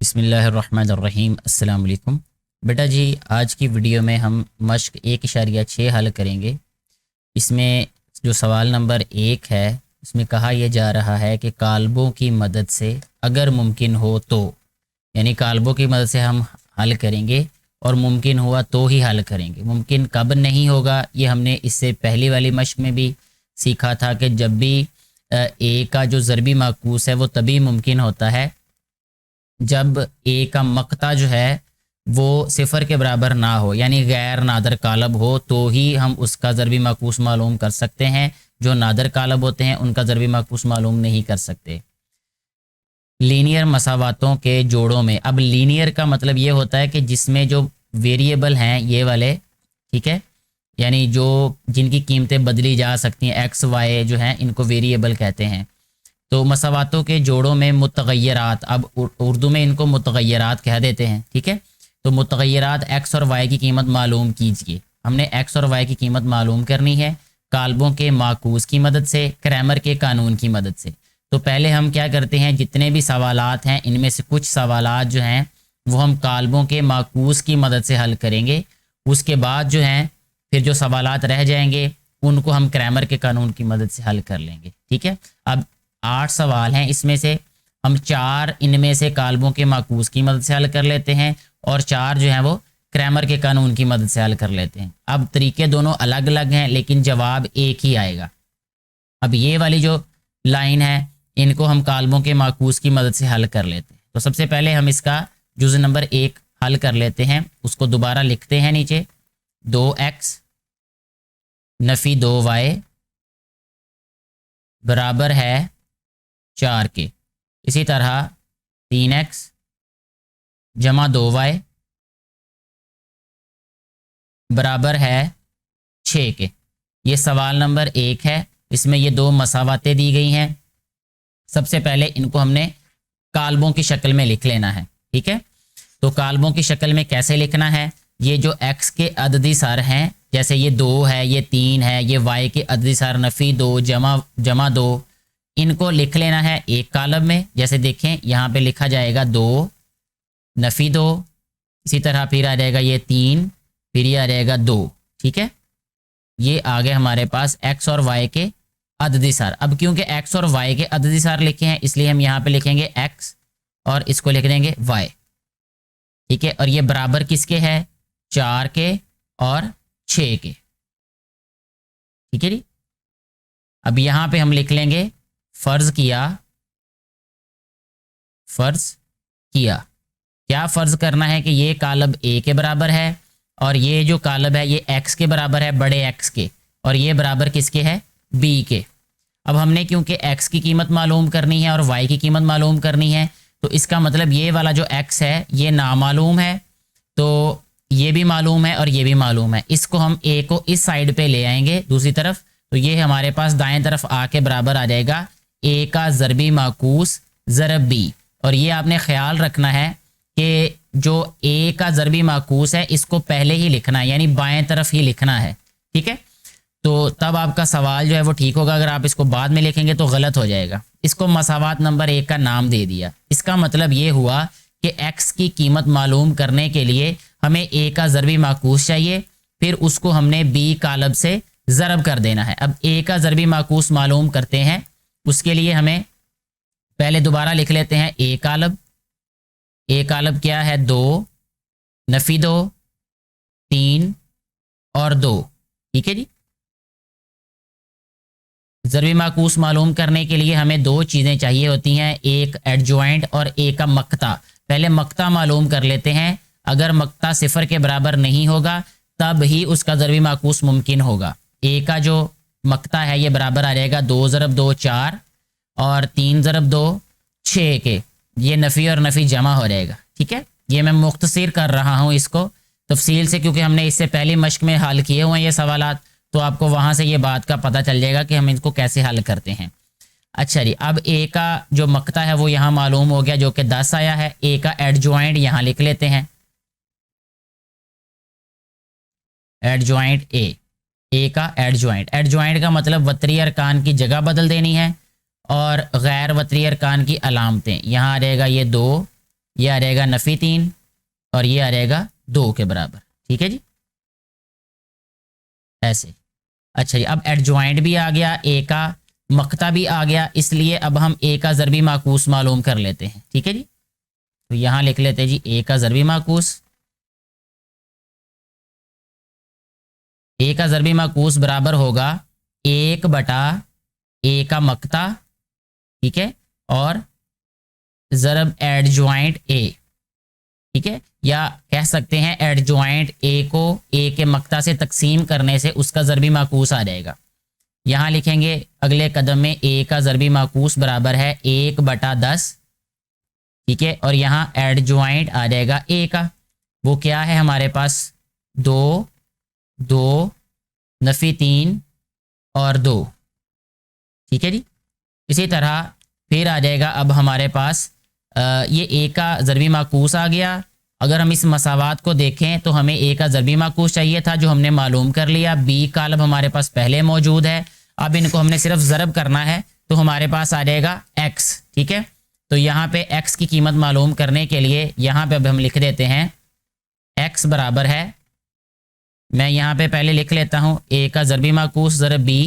बिस्मिल्लाहिर्रहमानिर्रहीम। अस्सलाम वालेकुम। बेटा जी, आज की वीडियो में हम मश्क 1.6 हल करेंगे। इसमें जो सवाल नंबर 1 है उसमें कहा यह जा रहा है कि काल्बों की मदद से अगर मुमकिन हो तो, यानी काल्बों की मदद से हम हल करेंगे और मुमकिन हुआ तो ही हल करेंगे। मुमकिन कब नहीं होगा ये हमने इससे पहली वाली मश्क में भी सीखा था कि जब भी ए का जो ज़रबी माकूस है वो तभी मुमकिन होता है जब ए का मक्ता जो है वो सिफर के बराबर ना हो, यानी गैर नादर कालब हो, तो ही हम उसका ज़रबी माकूस मालूम कर सकते हैं। जो नादर कालब होते हैं उनका ज़रबी माकूस मालूम नहीं कर सकते। लीनियर मसावातों के जोड़ों में, अब लीनियर का मतलब ये होता है कि जिसमें जो वेरिएबल हैं ये वाले, ठीक है, यानी जो जिनकी कीमतें बदली जा सकती हैं, एक्स वाई जो हैं, इनको वेरिएबल कहते हैं। तो मसावातों के जोड़ों में मुतगय्यरात, अब उर्दू में इनको मुतगय्यरात कह देते हैं, ठीक है। तो मुतगय्यरात एक्स और वाई की कीमत मालूम कीजिए। हमने एक्स और वाई की कीमत मालूम करनी है काल्बों के माकूस की मदद से, क्रैमर के कानून की मदद से। तो पहले हम क्या करते हैं, जितने भी सवालात हैं इनमें से कुछ सवालात जो हैं वो हम काल्बों के माकूस की मदद से हल करेंगे। उसके बाद जो हैं फिर जो सवालात रह जाएंगे उनको हम क्रैमर के कानून की मदद से हल कर लेंगे, ठीक है। अब 8 सवाल हैं, इसमें से हम 4 इनमें से काल्बों के माकूस की मदद से हल कर लेते हैं और 4 जो हैं वो क्रैमर के कानून की मदद से हल कर लेते हैं। अब तरीके दोनों अलग अलग हैं लेकिन जवाब एक ही आएगा। अब ये वाली जो लाइन है इनको हम काल्बों के माकूस की मदद से हल कर लेते हैं। तो सबसे पहले हम इसका जुज़ नंबर 1 हल कर लेते हैं। उसको दोबारा लिखते हैं नीचे, 2x नफ़ी 2y बराबर है 4 के। इसी तरह 3x जमा 2y बराबर है 6 के। ये सवाल नंबर 1 है, इसमें ये 2 मसावातें दी गई हैं। सबसे पहले इनको हमने काल्बों की शक्ल में लिख लेना है, ठीक है। तो काल्बों की शक्ल में कैसे लिखना है, ये जो x के अददी सार हैं, जैसे ये 2 है, ये 3 है, ये y के अददी सार नफ़ी 2 जमा 2, इनको लिख लेना है एक कालब में। जैसे देखें यहाँ पे लिखा जाएगा 2 नफ़ी 2, इसी तरह फिर आ जाएगा ये 3, फिर ये आ जाएगा 2, ठीक है। ये आ गए हमारे पास x और y के अददी सार। अब क्योंकि x और y के अददी सार लिखे हैं इसलिए हम यहाँ पे लिखेंगे x और इसको लिख देंगे y, ठीक है। और ये बराबर किसके है, 4 के और 6 के, ठीक है जी। अब यहाँ पे हम लिख लेंगे फर्ज किया क्या फ़र्ज करना है कि ये कालब a के बराबर है और ये जो कालब है ये x के बराबर है, बड़े x के, और ये बराबर किसके है, b के। अब हमने क्योंकि x की कीमत मालूम करनी है और y की कीमत मालूम करनी है, तो इसका मतलब ये वाला जो x है ये नामालूम है, तो ये भी मालूम है और ये भी मालूम है। इसको हम a को इस साइड पे ले आएंगे दूसरी तरफ, तो ये हमारे पास दाएं तरफ आके बराबर आ जाएगा a का ज़रबी माकूस ज़रब b। और ये आपने ख्याल रखना है कि जो a का ज़रबी माकूस है इसको पहले ही लिखना है, यानी बाएं तरफ ही लिखना है, ठीक है। तो तब आपका सवाल जो है वो ठीक होगा। अगर आप इसको बाद में लिखेंगे तो गलत हो जाएगा। इसको मसावात नंबर 1 का नाम दे दिया। इसका मतलब ये हुआ कि x की कीमत मालूम करने के लिए हमें a का ज़रबी माकूस चाहिए, फिर उसको हमने b कालब से ज़रब कर देना है। अब a का ज़रबी माकूस मालूम करते हैं, उसके लिए हमें पहले दोबारा लिख लेते हैं a कालब क्या है, 2 नफ़ी 2 3 और 2, ठीक है जी। ज़रबी माकूस मालूम करने के लिए हमें 2 चीज़ें चाहिए होती हैं, एक एडजॉइंट और एक का मक्ता। पहले मक्ता मालूम कर लेते हैं। अगर मक्ता सिफर के बराबर नहीं होगा तब ही उसका ज़रबी माकूस मुमकिन होगा। ए का जो मक्ता है ये बराबर आ जाएगा 2 ज़रब 2 4 और 3 ज़रब 2 6 के। ये नफ़ी और नफ़ी जमा हो जाएगा, ठीक है। ये मैं मुख्तसर कर रहा हूँ इसको तफसील से, क्योंकि हमने इससे पहली मश्क में हल किए हुए हैं ये सवालात, तो आपको वहाँ से ये बात का पता चल जाएगा कि हम इनको कैसे हल करते हैं। अच्छा जी, अब ए का जो मक्ता है वो यहाँ मालूम हो गया जो कि 10 आया है। ए का एडजॉइंट यहाँ लिख लेते हैं, एडजॉइंट ए का एडजॉइंट का मतलब वतरी अरकान की जगह बदल देनी है और गैर वतरी अरकान की अलामतें। यहाँ आ जाएगा ये 2 ये आ जाएगा नफ़ी 3 और ये आ जाएगा 2 के बराबर। ठीक है जी, ऐसे। अच्छा जी, अब एडजॉइंट भी आ गया, ए का मक्ता भी आ गया, इसलिए अब हम ए का ज़रबी माकूस मालूम कर लेते हैं। ठीक है जी, तो यहाँ लिख लेते हैं जी ए का ज़रबी माकूस। ए का ज़रबी माकूस बराबर होगा 1/a का मक्ता, ठीक है, और ज़रब एडजॉइंट ए। ठीक है, या कह सकते हैं एडजॉइंट ए को ए के मक्ता से तकसीम करने से उसका ज़रबी माकूस आ जाएगा। यहाँ लिखेंगे अगले कदम में ए का ज़रबी माकूस बराबर है 1/10। ठीक है, और यहाँ एडजॉइंट आ जाएगा ए का, वो क्या है हमारे पास 2, 2 नफ़ी 3 और 2। ठीक है जी, इसी तरह फिर आ जाएगा अब हमारे पास ये ए का ज़रबी माकूस आ गया। अगर हम इस मसावात को देखें तो हमें ए का ज़रबी माकूस चाहिए था, जो हमने मालूम कर लिया। बी कालब हमारे पास पहले मौजूद है, अब इनको हमने सिर्फ ज़रब करना है, तो हमारे पास आ जाएगा x। ठीक है, तो यहाँ पे x की कीमत मालूम करने के लिए यहाँ पे अब हम लिख देते हैं x बराबर है, मैं यहाँ पे पहले लिख लेता हूँ a का ज़रबी माकूस ज़रब b।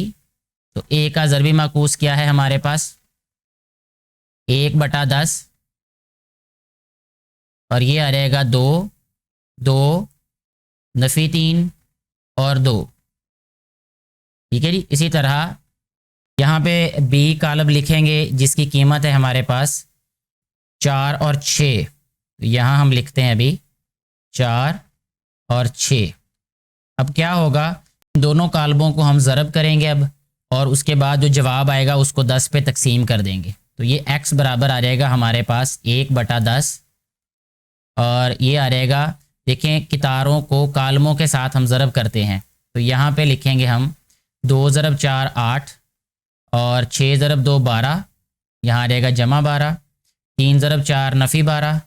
तो a का ज़रबी माकूस क्या है हमारे पास 1/10 और ये आ जाएगा 2, 2 नफ़ी 3 और 2। ठीक है जी, इसी तरह यहाँ पे बी कालब लिखेंगे जिसकी कीमत है हमारे पास 4 और 6। तो यहाँ हम लिखते हैं अभी 4 और 6। अब क्या होगा, दोनों कालबों को हम ज़रब करेंगे अब, और उसके बाद जो जवाब आएगा उसको 10 पे तकसीम कर देंगे। तो ये x बराबर आ जाएगा हमारे पास 1/10 और ये आ जाएगा, देखें कितारों को कालमों के साथ हम ज़रब करते हैं। तो यहाँ पे लिखेंगे हम 2 ज़रब 4 8 और 6 ज़रब 2 12, यहाँ आ जाएगा जमा 12, 3 ज़रब 4 नफ़ी 12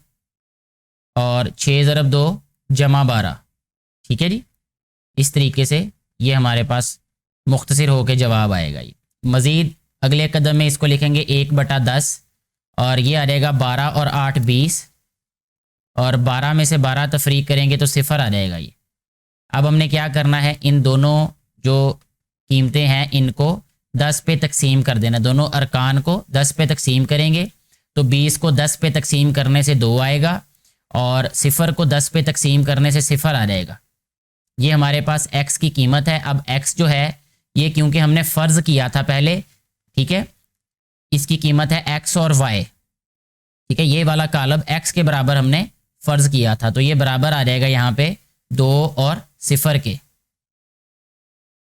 और 6 ज़रब 2 जमा 12। ठीक है जी, इस तरीके से ये हमारे पास मुख्तसर होकर जवाब आएगा। ये मज़ीद अगले कदम में इसको लिखेंगे 1/10 और ये आ जाएगा 12 और 8 20 और 12 में से 12 तफरीक करेंगे तो 0 आ जाएगा ये। अब हमने क्या करना है, इन दोनों जो कीमतें हैं इनको 10 पे तकसीम कर देना, दोनों अरकान को 10 पे तकसीम करेंगे तो 20 को 10 पे तकसीम करने से 2 आएगा और 0 को 10 पे तकसीम करने से 0 आ जाएगा। ये हमारे पास x की कीमत है। अब x जो है ये क्योंकि हमने फ़र्ज़ किया था पहले, ठीक है, इसकी कीमत है x और y। ठीक है, ये वाला कालब x के बराबर हमने फ़र्ज़ किया था, तो ये बराबर आ जाएगा यहाँ पे 2 और 0 के।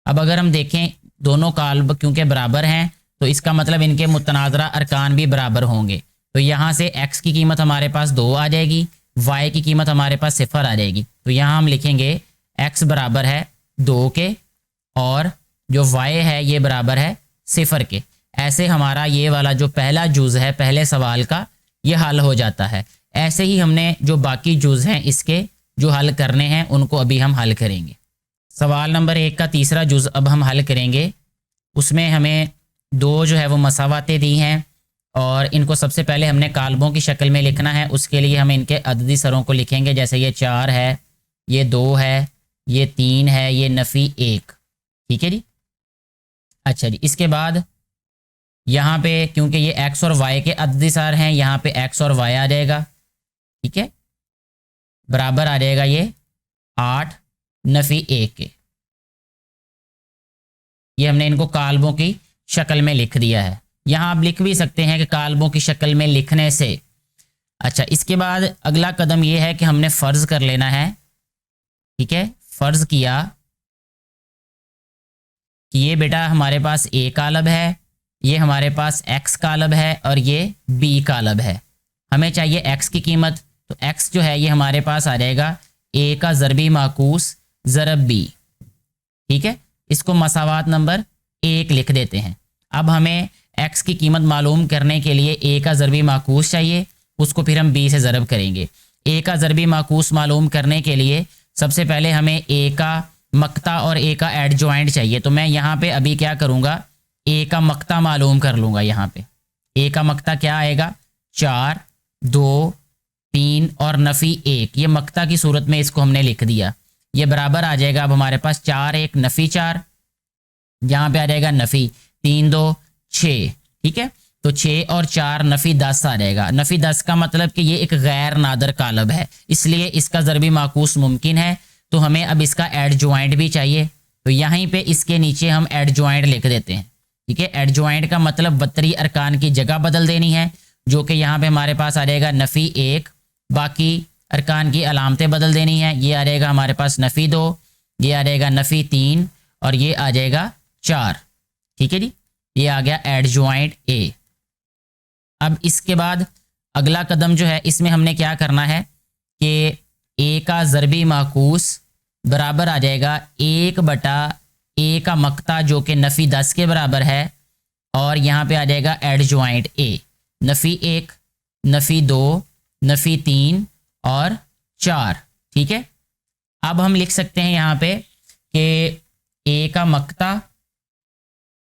अब अगर हम देखें दोनों कालब क्योंकि बराबर हैं तो इसका मतलब इनके मुतनाज़रा अरकान भी बराबर होंगे। तो यहाँ से x की कीमत हमारे पास 2 आ जाएगी, y की कीमत हमारे पास 0 आ जाएगी। तो यहाँ हम लिखेंगे x बराबर है 2 के और जो y है ये बराबर है 0 के। ऐसे हमारा ये वाला जो पहला जुज़ है पहले सवाल का ये हल हो जाता है। ऐसे ही हमने जो बाकी जुज़ हैं इसके जो हल करने हैं उनको अभी हम हल करेंगे। सवाल नंबर 1 का तीसरा जुज़ अब हम हल करेंगे। उसमें हमें 2 जो है वो मसावातें दी हैं और इनको सबसे पहले हमने कालबों की शक्ल में लिखना है। उसके लिए हम इनके अददी सरों को लिखेंगे, जैसे ये 4 है, ये 2 है, ये 3 है, ये नफ़ी 1। ठीक है जी, अच्छा जी, इसके बाद यहाँ पे क्योंकि ये x और y के अददी सार हैं यहाँ पे x और y आ जाएगा। ठीक है, बराबर आ जाएगा ये 8 नफ़ी 1 के। ये हमने इनको कालबों की शक्ल में लिख दिया है। यहाँ आप लिख भी सकते हैं कि कालबों की शक्ल में लिखने से। अच्छा, इसके बाद अगला कदम ये है कि हमने फ़र्ज़ कर लेना है। ठीक है, फ़र्ज़ किया कि ये बेटा हमारे पास a कालब है, ये हमारे पास x कालब है और ये b कालब है। हमें चाहिए x की कीमत, तो x जो है ये हमारे पास आ जाएगा a का ज़रबी माकूस ज़रब b। ठीक है, इसको मसावात नंबर 1 लिख देते हैं। अब हमें x की कीमत मालूम करने के लिए a का ज़रबी माकूस चाहिए, उसको फिर हम b से ज़रब करेंगे। a का ज़रबी माकूस मालूम करने के लिए सबसे पहले हमें a का मक्ता और a का एडजॉइंट चाहिए। तो मैं यहाँ पे अभी क्या करूँगा, a का मक्ता मालूम कर लूँगा। यहाँ पे a का मक्ता क्या आएगा 4, 2, 3 और नफ़ी 1, ये मक्ता की सूरत में इसको हमने लिख दिया। ये बराबर आ जाएगा अब हमारे पास 4 1 नफ़ी 4, यहाँ पे आ जाएगा नफ़ी 3 2 6, ठीक है। तो 6 और 4 नफ़ी 10 आ जाएगा। नफ़ी 10 का मतलब कि ये एक गैर नादर कालब है, इसलिए इसका ज़रबी माकूस मुमकिन है। तो हमें अब इसका एडजॉइंट भी चाहिए, तो यहीं पे इसके नीचे हम एडजॉइंट लिख देते हैं, ठीक है। एडजॉइंट का मतलब बतरी अरकान की जगह बदल देनी है, जो कि यहाँ पे हमारे पास आ जाएगा नफ़ी 1, बाकी अरकान की अलामतें बदल देनी है। ये आ जाएगा हमारे पास नफ़ी 2, ये आ जाएगा नफ़ी 3 और ये आ जाएगा 4, ठीक है जी। ये आ गया एडजॉइंट ए। अब इसके बाद अगला कदम जो है, इसमें हमने क्या करना है कि ए का ज़रबी माकूस बराबर आ जाएगा 1/a का मक्ता, जो कि नफ़ी 10 के बराबर है, और यहाँ पे आ जाएगा एडजॉइंट ए, नफ़ी 1 नफ़ी 2 नफ़ी 3 और 4, ठीक है। अब हम लिख सकते हैं यहाँ पे कि ए का मक्ता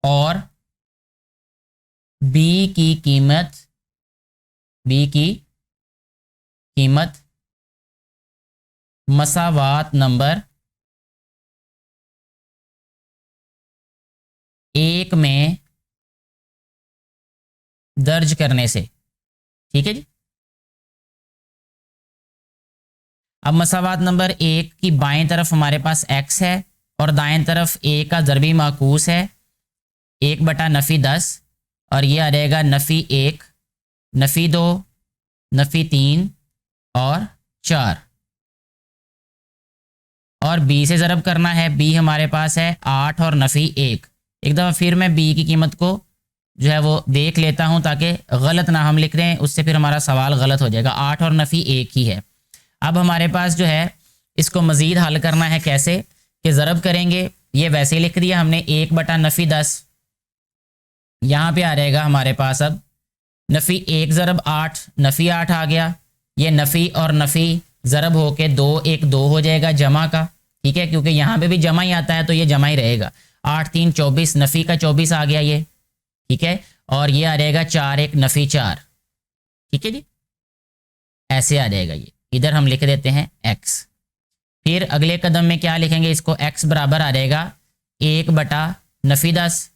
और बी की कीमत मसावात नंबर 1 में दर्ज करने से, ठीक है जी। अब मसावात नंबर 1 की बाएं तरफ हमारे पास x है और दाएं तरफ a का ज़रबी माकूस है 1/नफ़ी 10, और ये आ जाएगा नफ़ी 1 नफ़ी 2 नफ़ी 3 और 4, और b से ज़रब करना है। b हमारे पास है 8 और नफ़ी 1। एक दफ़ा फिर मैं b की कीमत को जो है वो देख लेता हूँ ताकि गलत ना हम लिख दें, उससे फिर हमारा सवाल गलत हो जाएगा। 8 और नफ़ी 1 ही है। अब हमारे पास जो है इसको मज़ीद हल करना है, कैसे कि ज़रब करेंगे, ये वैसे लिख दिया हमने 1/नफ़ी 10, यहाँ पे आ जाएगा हमारे पास अब नफ़ी 1 ज़रब 8, नफ़ी 8 आ गया। ये नफ़ी और नफ़ी ज़रब होके 2 1 2 हो जाएगा जमा का, ठीक है, क्योंकि यहाँ पे भी जमा ही आता है तो ये जमा ही रहेगा। 8 3 24, नफ़ी का 24 आ गया ये, ठीक है, और ये आ जाएगा 4 1 नफ़ी 4, ठीक है जी। ऐसे आ जाएगा ये, इधर हम लिख देते हैं x। फिर अगले कदम में क्या लिखेंगे, इसको x बराबर आ जाएगा 1/नफ़ी 10,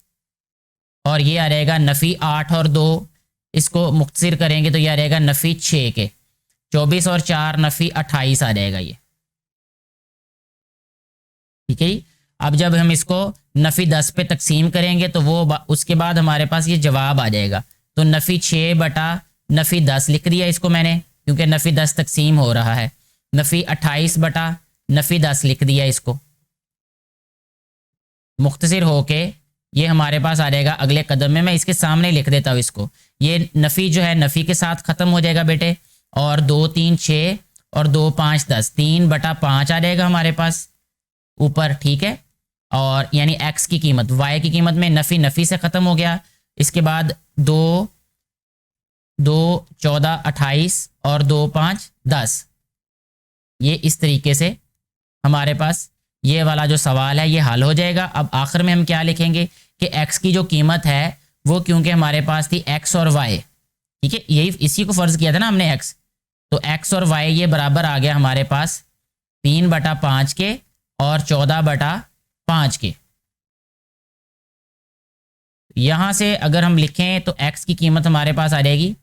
और ये आ जाएगा नफ़ी 8 और 2, इसको मुख्तसर करेंगे तो ये आ जाएगा नफ़ी 6 के 24 और 4 नफ़ी 28 आ जाएगा ये, ठीक है जी। अब जब हम इसको नफ़ी 10 पे तकसीम करेंगे तो वो उसके बाद हमारे पास ये जवाब आ जाएगा। तो नफ़ी 6/नफ़ी 10 लिख दिया इसको मैंने, क्योंकि नफ़ी 10 तकसीम हो रहा है। नफ़ी 28/नफ़ी 10 लिख दिया इसको, मुख्तसर होके ये हमारे पास आ जाएगा अगले कदम में। मैं इसके सामने लिख देता हूँ इसको, ये नफ़ी जो है नफ़ी के साथ ख़त्म हो जाएगा बेटे, और 2 3 6 और 2 5 10, 3/5 आ जाएगा हमारे पास ऊपर, ठीक है। और यानी x की कीमत, y की कीमत में नफ़ी से ख़त्म हो गया। इसके बाद 2 2 14 28 और 2 5 10, ये इस तरीके से हमारे पास ये वाला जो सवाल है ये हल हो जाएगा। अब आखिर में हम क्या लिखेंगे कि x की जो कीमत है वो, क्योंकि हमारे पास थी x और y, ठीक है, यही इसी को फ़र्ज़ किया था ना हमने x, तो x और y ये बराबर आ गया हमारे पास 3/5 के और 14/5 के। यहाँ से अगर हम लिखें तो x की कीमत हमारे पास आ जाएगी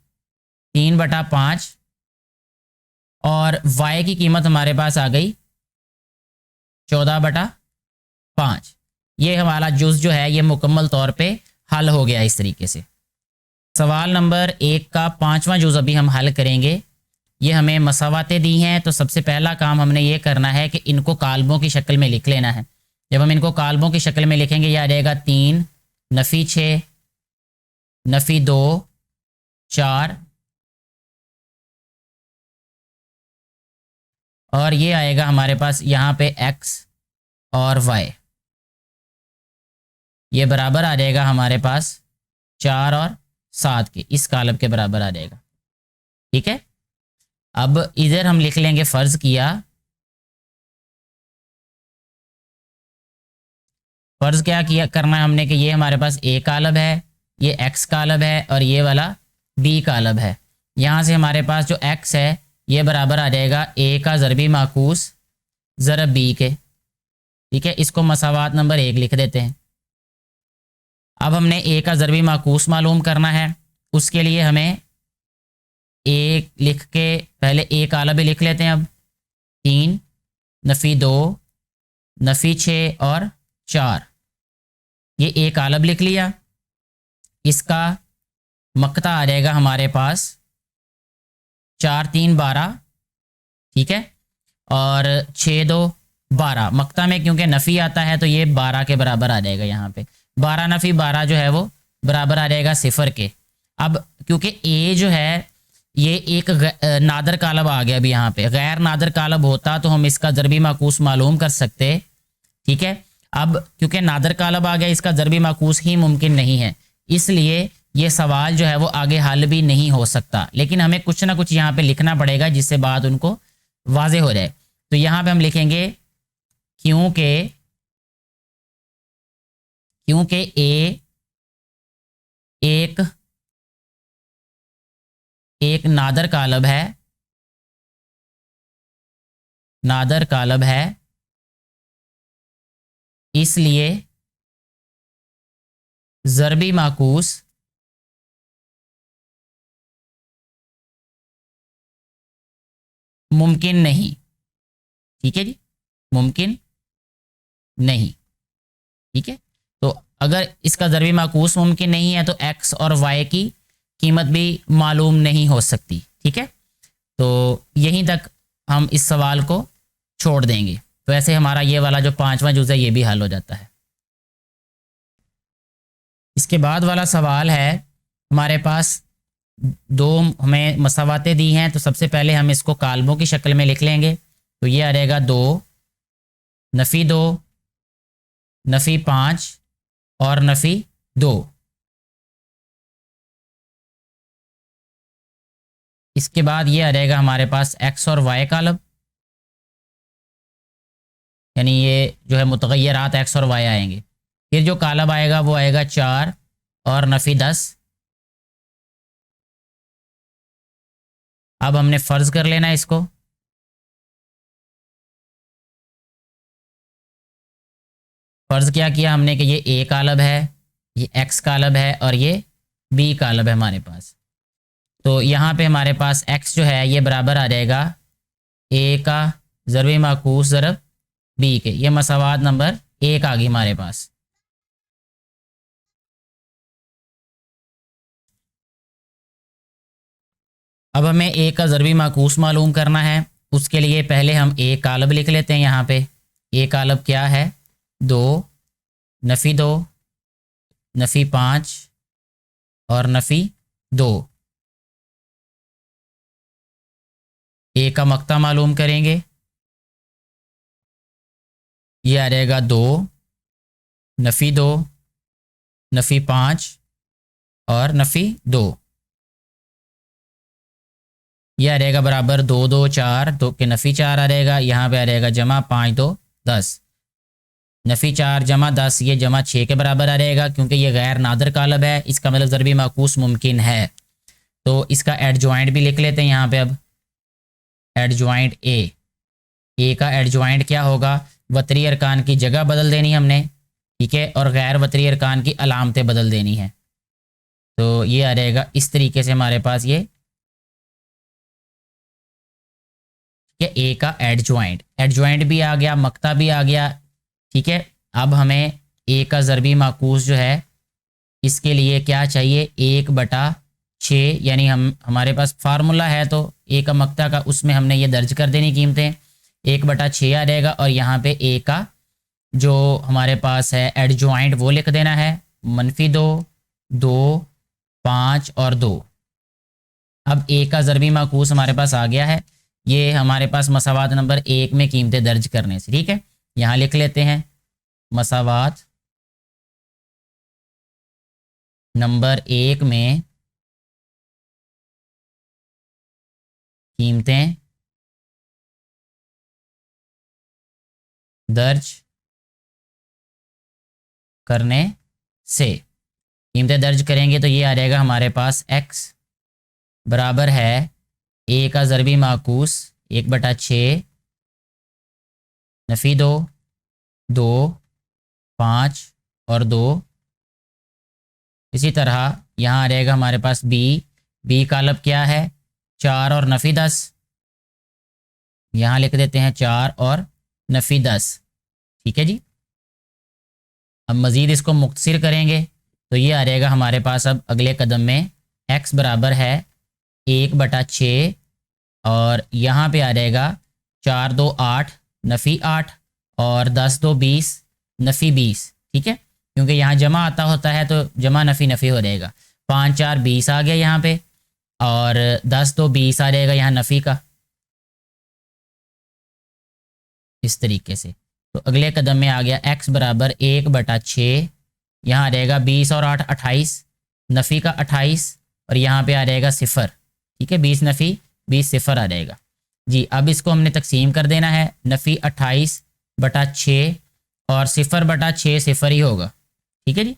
3/5 और y की कीमत हमारे पास आ गई 14/5। ये हमारा जुज़ जो है ये मुकम्मल तौर पे हल हो गया इस तरीके से। सवाल नंबर 1 का 5वां जुज़ अभी हम हल करेंगे। ये हमें मसावातें दी हैं, तो सबसे पहला काम हमने ये करना है कि इनको कालबों की शक्ल में लिख लेना है। जब हम इनको कालबों की शक्ल में लिखेंगे, ये आ जाएगा 3 नफ़ी 6 नफ़ी 2 4, और ये आएगा हमारे पास यहाँ पे x और y, ये बराबर आ जाएगा हमारे पास 4 और 7 के, इस कालब के बराबर आ जाएगा, ठीक है। अब इधर हम लिख लेंगे फ़र्ज़ किया, फ़र्ज़ क्या किया करना है हमने कि ये हमारे पास a कालब है, ये x कालब है और ये वाला b कालब है। यहाँ से हमारे पास जो x है ये बराबर आ जाएगा ए का ज़रबी माकूस ज़रब बी के। ठीक है, इसको मसावात नंबर 1 लिख देते हैं। अब हमने ए का ज़रबी माकूस मालूम करना है, उसके लिए हमें ए लिख के पहले ए काला भी लिख लेते हैं। अब 3 नफ़ी 2 नफ़ी 6 और 4, ये ए कालब लिख लिया। इसका मक्ता आ जाएगा हमारे पास 4 3 12, ठीक है, और 6 2 12। मक्ता में क्योंकि नफ़ी आता है तो ये 12 के बराबर आ जाएगा। यहाँ पे 12 नफ़ी 12 जो है वो बराबर आ जाएगा 0 के। अब क्योंकि ए जो है ये एक नादर कालब आ गया अभी यहाँ पे, गैर नादर कालब होता तो हम इसका ज़रबी माकूस मालूम कर सकते। ठीक है, अब क्योंकि नादर कालब आ गया, इसका ज़रबी माकूस ही मुमकिन नहीं है, इसलिए ये सवाल जो है वो आगे हल भी नहीं हो सकता। लेकिन हमें कुछ ना कुछ यहाँ पे लिखना पड़ेगा जिससे बात उनको वाजे हो जाए। तो यहाँ पे हम लिखेंगे क्योंकि ए एक नादर कालब है, नादर कालब है, इसलिए ज़रबी माकूस मुमकिन नहीं। ठीक है जी, मुमकिन नहीं। ठीक है, तो अगर इसका ज़रबी माकूस मुमकिन नहीं है तो एक्स और वाई की कीमत भी मालूम नहीं हो सकती। ठीक है, तो यहीं तक हम इस सवाल को छोड़ देंगे। तो ऐसे हमारा ये वाला जो 5वां जुज़ है ये भी हल हो जाता है। इसके बाद वाला सवाल है, हमारे पास 2 हमें मसावातें दी हैं, तो सबसे पहले हम इसको कालमों की शक्ल में लिख लेंगे। तो ये आ जाएगा 2 नफ़ी 2 नफ़ी 5 और नफ़ी 2। इसके बाद ये आ जाएगा हमारे पास एक्स और वाई कालब, यानी ये जो है मुतग़य्यरात एक्स और वाई आएंगे। फिर जो कालब आएगा वो आएगा 4 और नफ़ी 10। अब हमने फ़र्ज़ कर लेना इसको। फ़र्ज़ क्या किया हमने कि ये ए कालब है, ये एक्स कालब है और ये बी कालब है हमारे पास। तो यहाँ पे हमारे पास एक्स जो है ये बराबर आ जाएगा ए का ज़रबी माकूस ज़रब बी के। ये मसावात नंबर 1 आ गई हमारे पास। अब हमें ए का ज़रबी माकूस मालूम करना है, उसके लिए पहले हम ए कालब लिख लेते हैं। यहाँ पे ए कालब क्या है, 2 नफ़ी 2 नफ़ी 5 और नफ़ी 2। ए का मक्ता मालूम करेंगे, ये आ जाएगा 2 नफ़ी 2 नफ़ी 5 और नफ़ी 2। यह आ जाएगा बराबर 2 2 4, 2 के नफ़ी 4 आ जाएगा, यहाँ पे आ जाएगा जमा 5 2 10। नफ़ी 4 जमा 10 ये जमा 6 के बराबर आ जाएगा, क्योंकि ये गैर नादर कालब है, इसका मतलब ज़रबी माकूस मुमकिन है। तो इसका एडजॉइंट भी लिख लेते हैं यहाँ पे। अब एडजॉइंट ए का एडजॉइंट क्या होगा, वतरी अरकान की जगह बदल देनी हमने, ठीक है, और गैर वतरी अरकान की अलामतें बदल देनी है। तो ये आ जाएगा इस तरीके से हमारे पास ये ए का एडजॉइंट भी आ गया, मक्ता भी आ गया। ठीक है, अब हमें ए का ज़रबी माकूस जो है इसके लिए क्या चाहिए, 1/6, यानी हमारे पास फार्मूला है तो ए का मक्ता का, उसमें हमने ये दर्ज कर देनी कीमतें, 1/6 आ जाएगा। और यहाँ पे ए का जो हमारे पास है एडजॉइंट वो लिख देना है, -2 2 5 और 2। अब ए का ज़रबी माकूस हमारे पास आ गया है, ये हमारे पास मसावात नंबर 1 में कीमतें दर्ज करने से। ठीक है, यहाँ लिख लेते हैं मसावात नंबर 1 में कीमतें दर्ज करने से। कीमतें दर्ज करेंगे तो ये आ जाएगा हमारे पास x बराबर है ए का ज़रबी माकूस 1/6 नफ़ी 2, 2, 5 और 2। इसी तरह यहाँ आ रहेगा हमारे पास बी का अलब क्या है 4 और नफ़ी 10। यहाँ लिख देते हैं 4 और नफ़ी 10। ठीक है जी। अब मज़ीद इसको मुख्तसर करेंगे तो ये आ रहेगा हमारे पास अब अगले कदम में x बराबर है 1/6 और यहाँ पे आ जाएगा 4 2 8 नफ़ी 8 और 10 2 20 नफ़ी 20। ठीक है, क्योंकि यहाँ जमा आता होता है तो जमा नफ़ी नफ़ी हो जाएगा। 5 4 20 आ गया यहाँ पे और 10 2 20 आ जाएगा यहाँ नफ़ी का, इस तरीके से। तो अगले कदम में आ गया x बराबर 1/6, यहाँ आ जाएगा 20 और 8 28 नफ़ी का 28 और यहाँ पे आ जाएगा 0। ठीक है, 20 नफ़ी 20 0 आ जाएगा जी। अब इसको हमने तकसीम कर देना है, नफ़ी 28/6 और 0/6 0 ही होगा। ठीक है जी।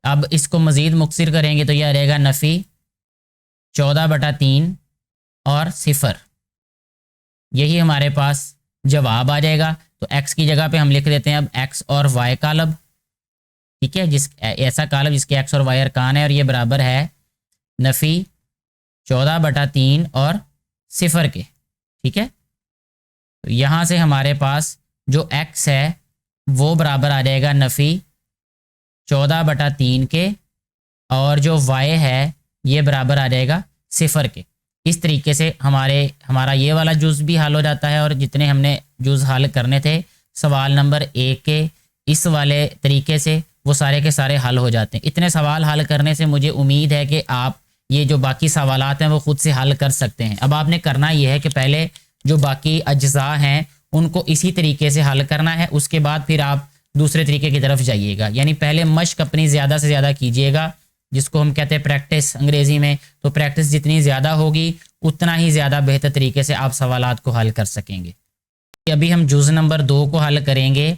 अब इसको मज़ीद मुख्तसर करेंगे तो यह आ रहेगा नफ़ी 14/3 और 0। यही हमारे पास जवाब आ जाएगा। तो x की जगह पे हम लिख देते हैं अब x और y का लब। ठीक है, जिस ऐसा कालब जिसके x और y अरकान है और ये बराबर है नफ़ी 14/3 और 0 के। ठीक है, तो यहाँ से हमारे पास जो x है वो बराबर आ जाएगा नफ़ी 14/3 के और जो y है ये बराबर आ जाएगा 0 के। इस तरीके से हमारा ये वाला जुज़ भी हल हो जाता है और जितने हमने जुज़ हल करने थे सवाल नंबर 1 के इस वाले तरीके से वो सारे के सारे हल हो जाते हैं। इतने सवाल हल करने से मुझे उम्मीद है कि आप ये जो बाकी सवालात हैं वो खुद से हल कर सकते हैं। अब आपने करना ये है कि पहले जो बाकी अज्जा हैं उनको इसी तरीके से हल करना है, उसके बाद फिर आप दूसरे तरीके की तरफ जाइएगा। यानी पहले मश्क अपनी ज़्यादा से ज़्यादा कीजिएगा, जिसको हम कहते हैं प्रैक्टिस अंग्रेज़ी में। तो प्रैक्टिस जितनी ज़्यादा होगी उतना ही ज़्यादा बेहतर तरीके से आप सवालात को हल कर सकेंगे। अभी हम जुज़ नंबर 2 को हल करेंगे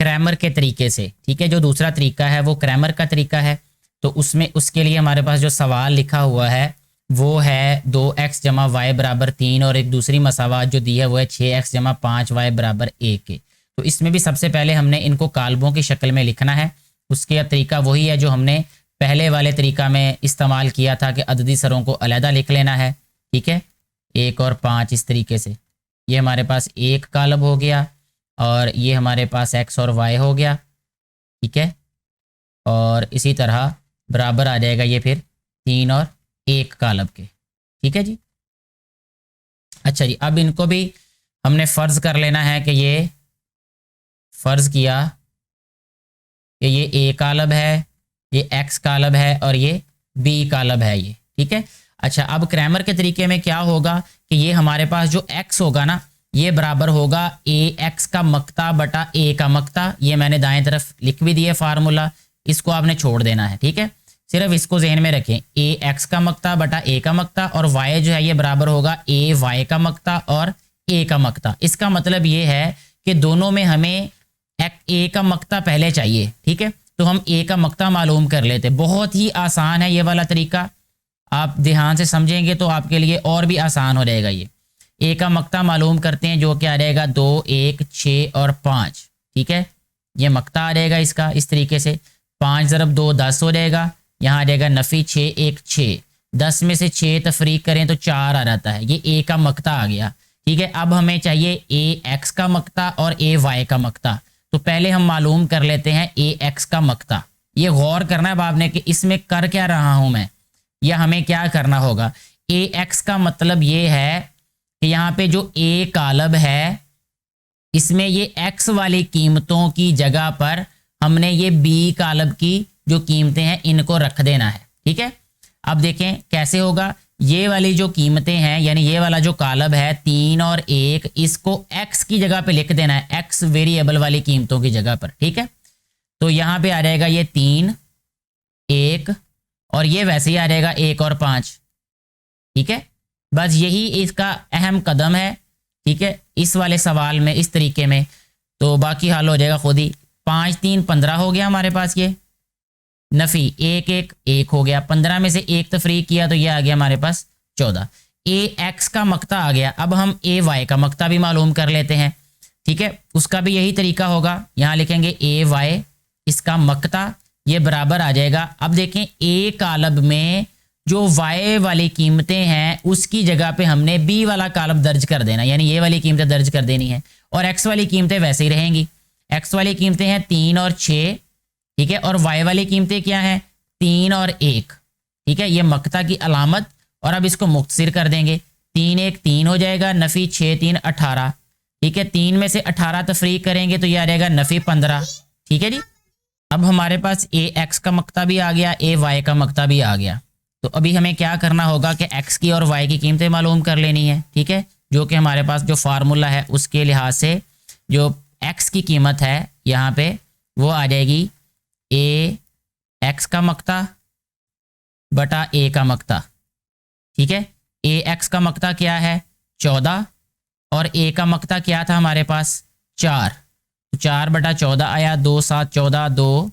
क्रैमर के तरीके से। ठीक है, जो दूसरा तरीका है वो क्रैमर का तरीका है। तो उसमें उसके लिए हमारे पास जो सवाल लिखा हुआ है वो है 2x = y बराबर 3 और एक दूसरी मसावात जो दी है वो है 6x = 5y बराबर 1 के। तो इसमें भी सबसे पहले हमने इनको कालबों की शक्ल में लिखना है। उसके तरीका वही है जो हमने पहले वाले तरीका में इस्तेमाल किया था कि अददी सरों को अलहदा लिख लेना है। ठीक है, 1 और 5 इस तरीके से। ये हमारे पास एक कालब हो गया और ये हमारे पास x और y हो गया। ठीक है, और इसी तरह बराबर आ जाएगा ये फिर 3 और 1 कालब के। ठीक है जी। अच्छा जी, अब इनको भी हमने फ़र्ज़ कर लेना है कि ये फ़र्ज़ किया कि ये a कालब है, ये x कालब है और ये b कालब है ये। ठीक है। अच्छा, अब क्रैमर के तरीके में क्या होगा कि ये हमारे पास जो x होगा ना ये बराबर होगा ax का मक्ता बटा a का मक्ता। ये मैंने दाएं तरफ लिख भी दिया फार्मूला, इसको आपने छोड़ देना है। ठीक है, सिर्फ इसको जहन में रखें, ax का मक्ता बटा a का मक्ता और y जो है ये बराबर होगा ay का मक्ता और a का मक्ता। इसका मतलब ये है कि दोनों में हमें a का मक्ता पहले चाहिए। ठीक है, तो हम a का मक्ता मालूम कर लेते। बहुत ही आसान है ये वाला तरीका, आप ध्यान से समझेंगे तो आपके लिए और भी आसान हो जाएगा। ये a का मक्ता मालूम करते हैं जो क्या रहेगा 2 1 6 और 5। ठीक है, ये मक्ता आ जाएगा इसका इस तरीके से। 5 × 2 10 हो जाएगा, यहाँ आ जाएगा नफ़ी 6 1 6। 10 में से 6 तफरीक करें तो 4 आ जाता है, ये a का मक्ता आ गया। ठीक है, अब हमें चाहिए ax का मक्ता और ay का मक्ता। तो पहले हम मालूम कर लेते हैं ax का मक्ता। ये गौर करना है आपने कि इसमें कर क्या रहा हूं मैं, या हमें क्या करना होगा। ax का मतलब ये है कि यहाँ पे जो a कालब है इसमें ये x वाली कीमतों की जगह पर हमने ये b कालब की जो कीमतें हैं इनको रख देना है। ठीक है, अब देखें कैसे होगा। ये वाली जो कीमतें हैं यानी ये वाला जो कालब है 3 और 1, इसको x की जगह पे लिख देना है, x वेरिएबल वाली कीमतों की जगह पर। ठीक है, तो यहाँ पे आ जाएगा ये 3 1 और ये वैसे ही आ जाएगा 1 और 5। ठीक है, बस यही इसका अहम कदम है। ठीक है, इस वाले सवाल में इस तरीके में, तो बाकी हल हो जाएगा खुद ही। 5 3 15 हो गया हमारे पास। ये नफ़ी 1 1 1 हो गया, 15 में से 1 तफरीक किया तो ये आ गया हमारे पास 14। ए एक्स का मक्ता आ गया, अब हम ए वाई का मक्ता भी मालूम कर लेते हैं। ठीक है, उसका भी यही तरीका होगा। यहाँ लिखेंगे ए वाई, इसका मक्ता ये बराबर आ जाएगा। अब देखें ए कालब में जो वाई वाली कीमतें हैं उसकी जगह पे हमने बी वाला कालब दर्ज कर देना, यानी ये वाली कीमतें दर्ज कर देनी है, और एक्स वाली कीमतें वैसे ही रहेंगी। एक्स वाली कीमतें हैं 3 और 6, ठीक है, और वाई वाली कीमतें क्या हैं 3 और 1। ठीक है, ये मक्ता की अलामत। और अब इसको मुख्तसिर कर देंगे, 3 1 3 हो जाएगा, नफ़ी 6 3 18। ठीक है, 3 में से 18 तफरीक करेंगे तो ये आ जाएगा नफ़ी 15। ठीक है जी, अब हमारे पास ए एक्स का मक्ता भी आ गया, ए वाई का मक्ता भी आ गया। तो अभी हमें क्या करना होगा कि एक्स की और वाई की कीमतें मालूम कर लेनी है। ठीक है, जो कि हमारे पास जो फार्मूला है उसके लिहाज से जो एक्स की कीमत है यहाँ पे वो आ जाएगी ए एक्स का मक्ता बटा ए का मक्ता। ठीक है, ए एक्स का मक्ता क्या है 14 और ए का मक्ता क्या था हमारे पास 4। तो 4 बटा 14 आया, 2 7 14, 2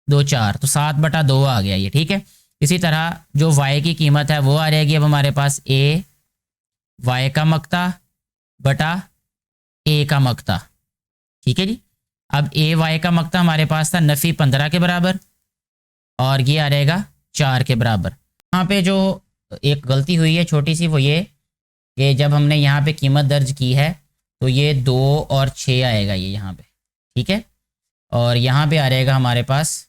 2 4, तो 7 बटा 2 आ गया ये। ठीक है, इसी तरह जो वाई की कीमत है वो आ जाएगी अब हमारे पास ए वाई का मक्ता बटा ए का मक्ता। ठीक है जी, अब ए वाई का मक्ता हमारे पास था नफ़ी 15 के बराबर और ये आ जाएगा 4 के बराबर। यहाँ पे जो एक गलती हुई है छोटी सी वो ये कि जब हमने यहाँ पे कीमत दर्ज की है तो ये 2 और 6 आएगा ये यहाँ पे। ठीक है, और यहाँ पे आ जाएगा हमारे पास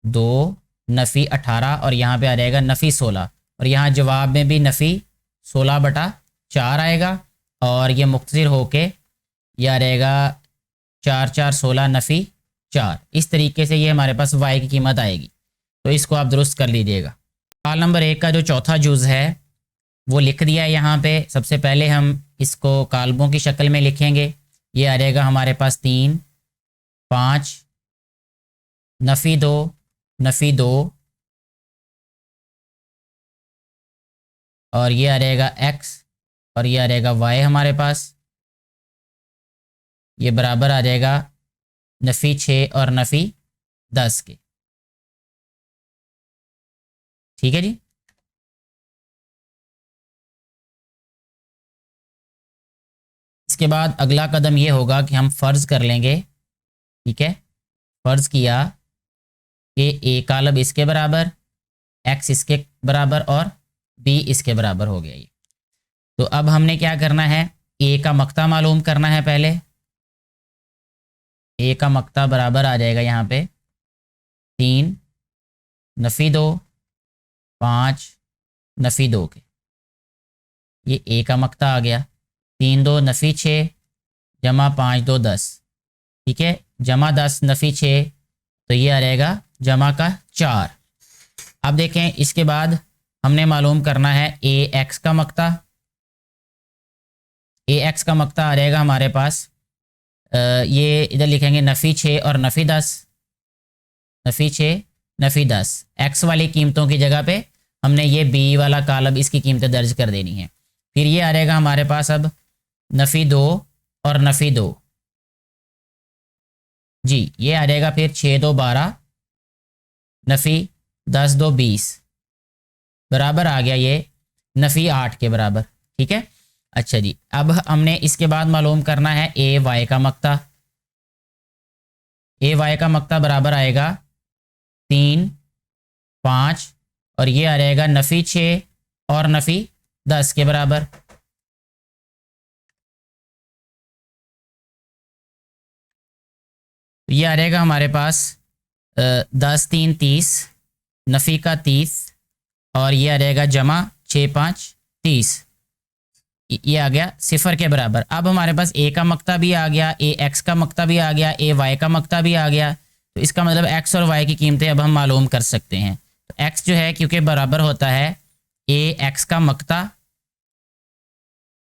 2 नफ़ी 18 और यहाँ पे आ जाएगा नफ़ी 16, और यहाँ जवाब में भी नफ़ी 16 बटा 4 आएगा, और ये मुख्तसिर होके ये आ जाएगा 4 4 16 नफ़ी 4। इस तरीके से ये हमारे पास वाई की कीमत आएगी। तो इसको आप दुरुस्त कर लीजिएगा। सवाल नंबर 1 का जो चौथा जुज़ है वो लिख दिया है यहाँ पे। सबसे पहले हम इसको कालबों की शक्ल में लिखेंगे। ये आ जाएगा हमारे पास 3 5 नफ़ी 2 नफ़ी 2, और ये आ जाएगा एक्स और ये आ जाएगा वाई हमारे पास। ये बराबर आ जाएगा नफ़ी 6 और नफ़ी 10 के। ठीक है जी, इसके बाद अगला कदम ये होगा कि हम फ़र्ज़ कर लेंगे। ठीक है, फ़र्ज़ किया कि ए कालब इसके बराबर, एक्स इसके बराबर और बी इसके बराबर हो गया ये। तो अब हमने क्या करना है, ए का मक्ता मालूम करना है पहले। ए का मक्ता बराबर आ जाएगा यहाँ पे 3 नफ़ी 2 5 नफ़ी 2 के। ये ए का मक्ता आ गया। 3 2 नफ़ी 6 जमा 5 2 10। ठीक है, जमा 10 नफ़ी 6, तो ये आ जाएगा जमा का 4। अब देखें इसके बाद हमने मालूम करना है ए एक्स का मक्ता। ए एक्स का मक्ता आ जाएगा हमारे पास ये इधर लिखेंगे नफ़ी 6 और नफ़ी 10, नफ़ी 6 नफ़ी 10। एक्स वाली कीमतों की जगह पे हमने ये बी वाला कालब इसकी कीमतें दर्ज कर देनी है। फिर ये आ जाएगा हमारे पास अब नफ़ी 2 और नफ़ी 2 जी, ये आ जाएगा फिर 6 2 12 नफ़ी 10 2 20 बराबर आ गया ये नफ़ी 8 के बराबर। ठीक है, अच्छा जी, अब हमने इसके बाद मालूम करना है ए वाई का मक्ता। ए वाई का मक्ता बराबर आएगा 3 5 और ये आ जाएगा नफ़ी 6 और नफ़ी 10 के बराबर। ये आ जाएगा हमारे पास 10 3 30 नफ़ी का 30 और ये आ जाएगा जमा 6 5 30। ये आ गया 0 के बराबर। अब हमारे पास ए का मक्ता भी आ गया, ए एक्स का मक्ता भी आ गया, ए वाई का मक्ता भी आ गया। तो इसका मतलब एक्स और वाई की कीमतें अब हम मालूम कर सकते हैं। तो एक्स जो है क्योंकि बराबर होता है ए एक्स का मक्ता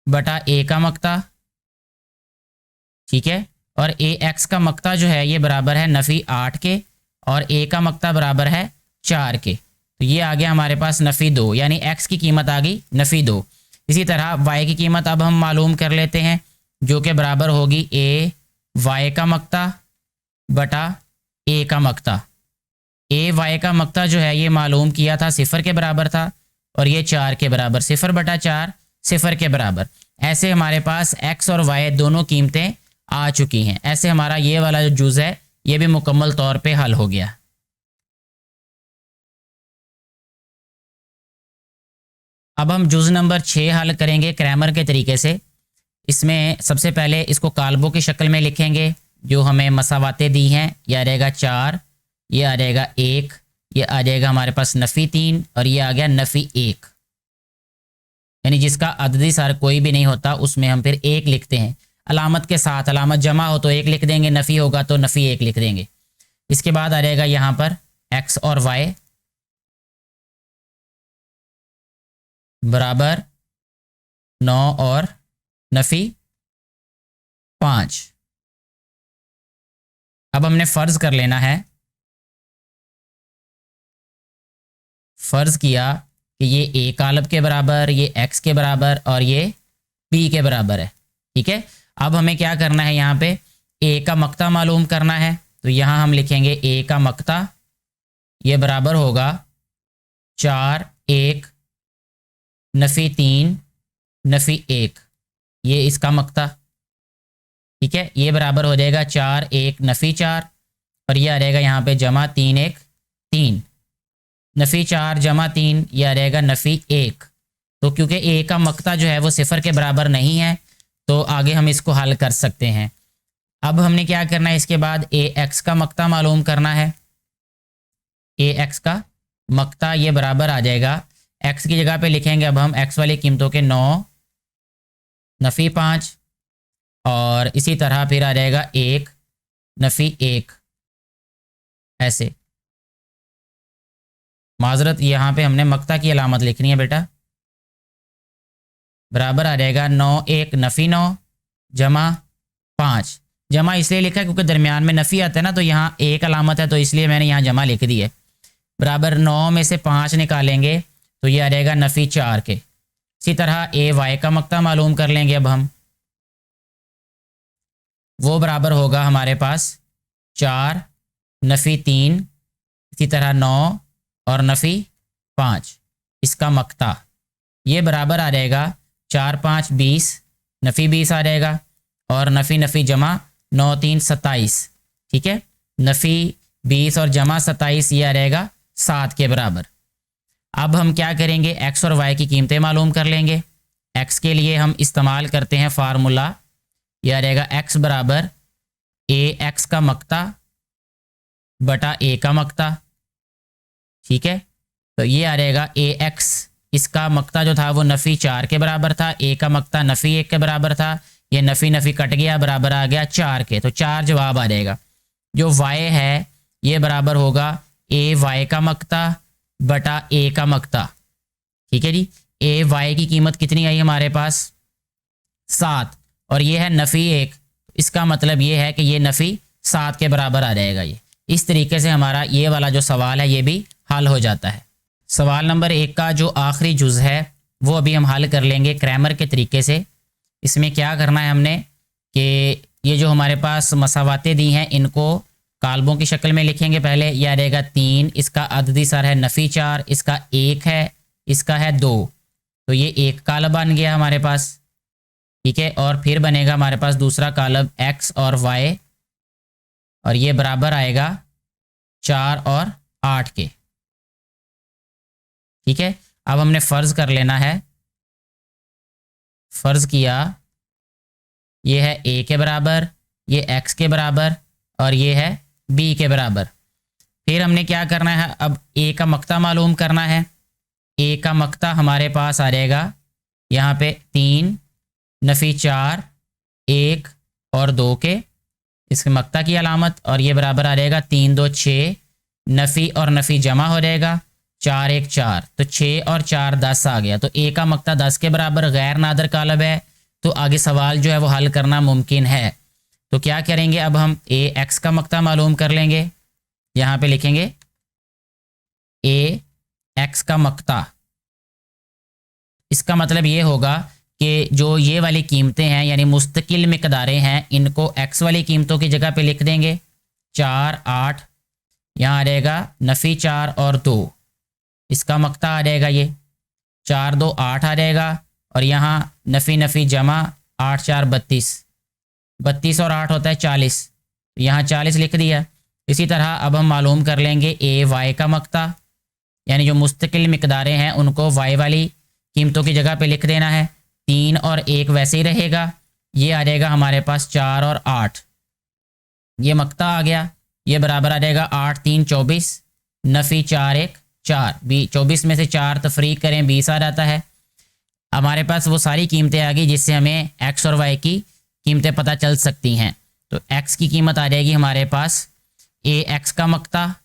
बटा ए का मक्ता। ठीक है, और ए एक्स का मक्ता जो है ये बराबर है नफ़ी 8 के और ए का मक्ता बराबर है 4 के। तो ये आ गया हमारे पास नफ़ी 2, यानी एक्स की कीमत आ गई नफ़ी 2। इसी तरह वाई की कीमत अब हम मालूम कर लेते हैं जो कि बराबर होगी ए वाई का मक्ता बटा ए का मक्ता। ए वाई का मक्ता जो है ये मालूम किया था 0 के बराबर था, और ये 4 के बराबर, 0/4 0 के बराबर। ऐसे हमारे पास x और y दोनों कीमतें आ चुकी हैं। ऐसे हमारा ये वाला जो जुज़ है ये भी मुकम्मल तौर पे हल हो गया। अब हम जुज़ नंबर 6 हल करेंगे क्रैमर के तरीके से। इसमें सबसे पहले इसको काल्बों की शक्ल में लिखेंगे। जो हमें मसावातें दी हैं, ये आ जाएगा 4, ये आ जाएगा 1, ये आ जाएगा हमारे पास नफ़ी 3 और ये आ गया नफ़ी 1। यानी जिसका अददी सार कोई भी नहीं होता उसमें हम फिर 1 लिखते हैं अलामत के साथ। अलामत जमा हो तो 1 लिख देंगे, नफ़ी होगा तो नफ़ी 1 लिख देंगे। इसके बाद आ जाएगा यहाँ पर x और y बराबर 9 और नफ़ी 5। अब हमने फ़र्ज़ कर लेना है, फ़र्ज़ किया कि ये a कालब के बराबर, ये x के बराबर और ये b के बराबर है। ठीक है, अब हमें क्या करना है, यहाँ पे a का मक्ता मालूम करना है। तो यहाँ हम लिखेंगे a का मक्ता ये बराबर होगा 4 1 नफ़ी 3 नफ़ी 1, ये इसका मक्ता। ठीक है, ये बराबर हो जाएगा 4 1 नफ़ी 4 और ये आ जाएगा यहाँ पे जमा 3 1 3, नफ़ी 4 जमा 3 ये आ जाएगा नफ़ी 1। तो क्योंकि a का मक्ता जो है वो 0 के बराबर नहीं है तो आगे हम इसको हल कर सकते हैं। अब हमने क्या करना है, इसके बाद ax का मक्ता मालूम करना है। ax का मक्ता ये बराबर आ जाएगा, x की जगह पे लिखेंगे अब हम x वाली कीमतों के 9 नफ़ी 5 और इसी तरह फिर आ जाएगा 1 नफ़ी 1। ऐसे माजरत यहाँ पे हमने मक्ता की अलामत लिखनी है बेटा। बराबर आ जाएगा 9 1 नफ़ी 9 जमा 5। जमा इसलिए लिखा है क्योंकि दरमियान में नफ़ी आता है ना, तो यहाँ एक अलामत है तो इसलिए मैंने यहाँ जमा लिख दी है। बराबर 9 में से 5 निकालेंगे तो ये आ जाएगा नफ़ी 4 के। इसी तरह ए वाई का मक्ता मालूम कर लेंगे अब हम, वो बराबर होगा हमारे पास 4 नफ़ी 3, इसी तरह 9 और नफ़ी 5 इसका मक्ता। ये बराबर आ जाएगा 4 5 20 नफ़ी 20 आ जाएगा और नफ़ी नफ़ी जमा 9 3 27। ठीक है, नफ़ी 20 और जमा 27 ये आ जाएगा 7 के बराबर। अब हम क्या करेंगे, x और y की कीमतें मालूम कर लेंगे। x के लिए हम इस्तेमाल करते हैं फार्मूला, यह आ जाएगा x बराबर ax का मक्ता बटा a का मक्ता। ठीक है, तो ये आ जाएगा ax, इसका मक्ता जो था वो नफ़ी 4 के बराबर था, a का मक्ता नफ़ी 1 के बराबर था। ये नफ़ी नफ़ी कट गया, बराबर आ गया 4 के, तो 4 जवाब आ जाएगा। जो y है ये बराबर होगा a y का मक्ता बटा a का मक्ता। ठीक है जी, a y की कीमत कितनी आई हमारे पास 7 और ये है नफ़ी 1, इसका मतलब ये है कि ये नफ़ी 7 के बराबर आ जाएगा। ये इस तरीके से हमारा ये वाला जो सवाल है ये भी हल हो जाता है। सवाल नंबर 1 का जो आखिरी जुज़ है वो अभी हम हल कर लेंगे क्रैमर के तरीके से। इसमें क्या करना है हमने कि ये जो हमारे पास मसावातें दी हैं इनको काल्बों की शक्ल में लिखेंगे। पहले यह आ जाएगा 3, इसका अददी सर है नफ़ी 4, इसका 1 है, इसका है 2, तो ये एक कालब बन गया हमारे पास। ठीक है, और फिर बनेगा हमारे पास दूसरा कालब x और y और ये बराबर आएगा 4 और 8 के। ठीक है, अब हमने फ़र्ज़ कर लेना है, फ़र्ज़ किया ये है a के बराबर, ये x के बराबर और ये है b के बराबर। फिर हमने क्या करना है, अब a का मक्ता मालूम करना है। a का मक्ता हमारे पास आ जाएगा यहाँ पे 3 नफ़ी 4 1 और 2 के, इसके मक्ता की अलामत, और ये बराबर आ जाएगा 3 2 6 नफ़ी और नफ़ी जमा हो जाएगा 4 1 4, तो 6 और 4 10 आ गया। तो a का मक्ता 10 के बराबर गैर नादर कालब है, तो आगे सवाल जो है वो हल करना मुमकिन है। तो क्या करेंगे, अब हम ax का मक्ता मालूम कर लेंगे। यहाँ पे लिखेंगे ax का मक्ता, इसका मतलब ये होगा कि जो ये वाली कीमतें हैं यानी मुस्तकिल मिकदारें हैं इनको x वाली कीमतों की जगह पे लिख देंगे। 4 8 यहाँ आ जाएगा नफ़ी 4 और 2, इसका मक्ता आ जाएगा ये। 4 2 8 आ जाएगा, और यहाँ नफ़ी नफ़ी जमा 8 4 32, 32 और 8 होता है 40, यहाँ 40 लिख दिया। इसी तरह अब हम मालूम कर लेंगे ए वाई का मक्ता, यानी जो मुस्तकिल मिकदारें हैं उनको वाई वाली कीमतों की जगह पे लिख देना है। 3 और 1 वैसे ही रहेगा, ये आ जाएगा हमारे पास 4 और 8, ये मक्ता आ गया। ये बराबर आ जाएगा 8 3 24, नफ़ी 4 1 4, 24 में से 4 तफरीक करें 20 आ जाता है। हमारे पास वो सारी कीमतें आ गई जिससे हमें एक्स और वाई की कीमतें पता चल सकती हैं। तो एक्स की कीमत आ जाएगी हमारे पास ए एक्स का मक्ता,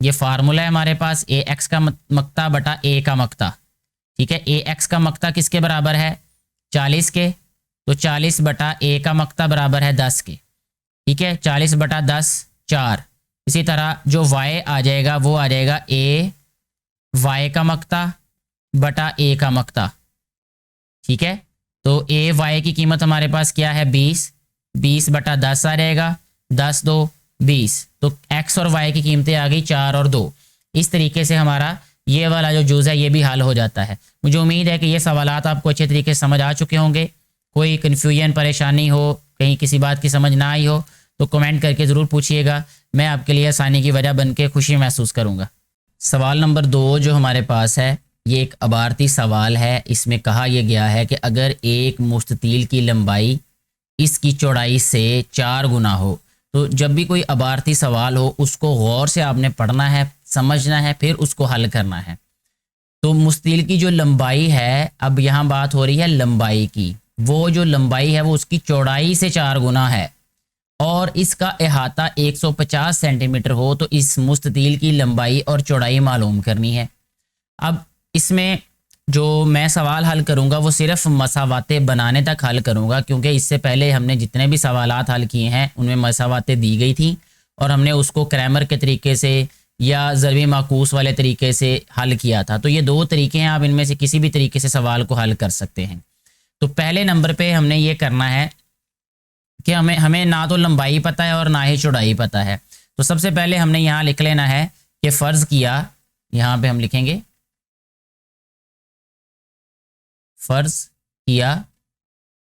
ये फार्मूला है हमारे पास, ए एक्स का मक्ता बटा ए का मक्ता। ठीक है, ए एक्स का मक्ता किसके बराबर है 40 के, तो 40 बटा ए का मक्ता बराबर है 10 के। ठीक है, 40 बटा 10 4। इसी तरह जो वाई आ जाएगा वो आ जाएगा ए वाई का मक्ता बटा ए का मक्ता। ठीक है, तो ए वाई की कीमत हमारे पास क्या है 20, 20 बटा 10 आ जाएगा, 10 2 20, तो एक्स और वाई की कीमतें आ गई 4 और 2। इस तरीके से हमारा ये वाला जो जुज़ है ये भी हल हो जाता है। मुझे उम्मीद है कि ये सवालात आपको अच्छे तरीके से समझ आ चुके होंगे। कोई कन्फ्यूजन परेशानी हो, कहीं किसी बात की समझ ना आई हो तो कमेंट करके ज़रूर पूछिएगा, मैं आपके लिए आसानी की वजह बन के खुशी महसूस करूँगा। सवाल नंबर 2 जो हमारे पास है ये एक अबारती सवाल है। इसमें कहा यह गया है कि अगर एक मुस्ततील की लंबाई इसकी चौड़ाई से 4 गुना हो, तो जब भी कोई अबारती सवाल हो उसको गौर से आपने पढ़ना है, समझना है, फिर उसको हल करना है। तो मुस्ततील की जो लंबाई है, अब यहाँ बात हो रही है लंबाई की, वो जो लंबाई है वो उसकी चौड़ाई से 4 गुना है और इसका अहाता 150 सेंटीमीटर हो, तो इस मुस्ततील की लंबाई और चौड़ाई मालूम करनी है। अब इसमें जो मैं सवाल हल करूंगा वो सिर्फ मसावातें बनाने तक हल करूंगा, क्योंकि इससे पहले हमने जितने भी सवालात हल किए हैं उनमें मसावातें दी गई थी और हमने उसको क्रैमर के तरीके से या ज़रबी माकूस वाले तरीके से हल किया था। तो ये 2 तरीके हैं, आप इनमें से किसी भी तरीके से सवाल को हल कर सकते हैं। तो पहले नंबर पे हमने ये करना है कि हमें ना तो लंबाई पता है और ना ही चौड़ाई पता है। तो सबसे पहले हमने यहाँ लिख लेना है कि फ़र्ज़ किया, यहाँ पे हम लिखेंगे फ़र्ज़ किया,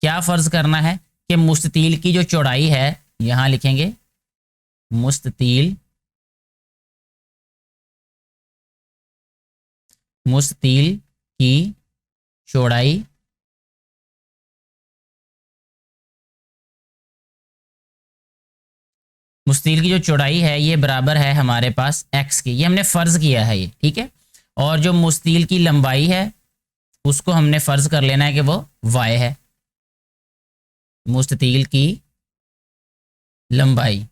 क्या फ़र्ज़ करना है कि मुस्ततील की जो चौड़ाई है, यहाँ लिखेंगे मुस्ततील की चौड़ाई मुस्ततील की जो चौड़ाई है ये बराबर है हमारे पास x की, ये हमने फ़र्ज़ किया है ये। ठीक है, और जो मुस्ततील की लंबाई है उसको हमने फ़र्ज़ कर लेना है कि वो y है। मुस्ततील की लंबाई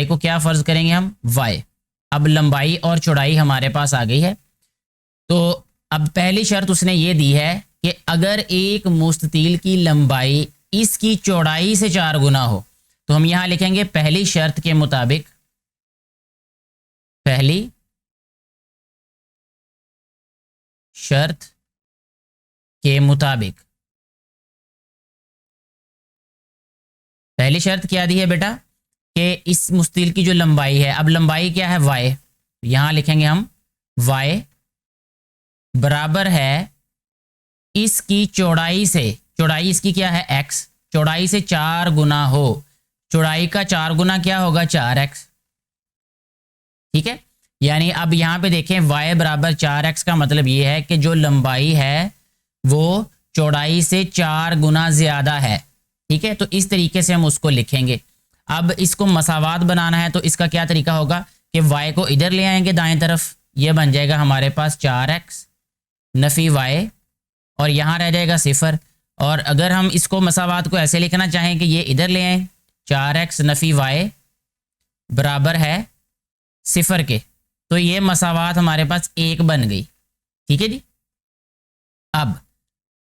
को क्या फ़र्ज़ करेंगे हम y। अब लंबाई और चौड़ाई हमारे पास आ गई है। तो अब पहली शर्त उसने ये दी है कि अगर एक मुस्ततील की लंबाई इसकी चौड़ाई से 4 गुना हो, तो हम यहां लिखेंगे पहली शर्त के मुताबिक, पहली शर्त के मुताबिक। पहली शर्त क्या दी है बेटा कि इस मुस्ततील की जो लंबाई है, अब लंबाई क्या है y, यहां लिखेंगे हम y बराबर है इसकी चौड़ाई से, चौड़ाई इसकी क्या है x, चौड़ाई से 4 गुना हो। चौड़ाई का 4 गुना क्या होगा 4x। ठीक है, यानी अब यहां पे देखें y बराबर 4x का मतलब ये है कि जो लंबाई है वो चौड़ाई से 4 गुना ज्यादा है। ठीक है, तो इस तरीके से हम उसको लिखेंगे। अब इसको मसावात बनाना है तो इसका क्या तरीका होगा कि y को इधर ले आएंगे दाएं तरफ, ये बन जाएगा हमारे पास 4x नफ़ी y और यहाँ रह जाएगा 0। और अगर हम इसको मसावात को ऐसे लिखना चाहें कि ये इधर ले आए 4x नफ़ी y बराबर है 0 के, तो ये मसावात हमारे पास 1 बन गई। ठीक है जी। अब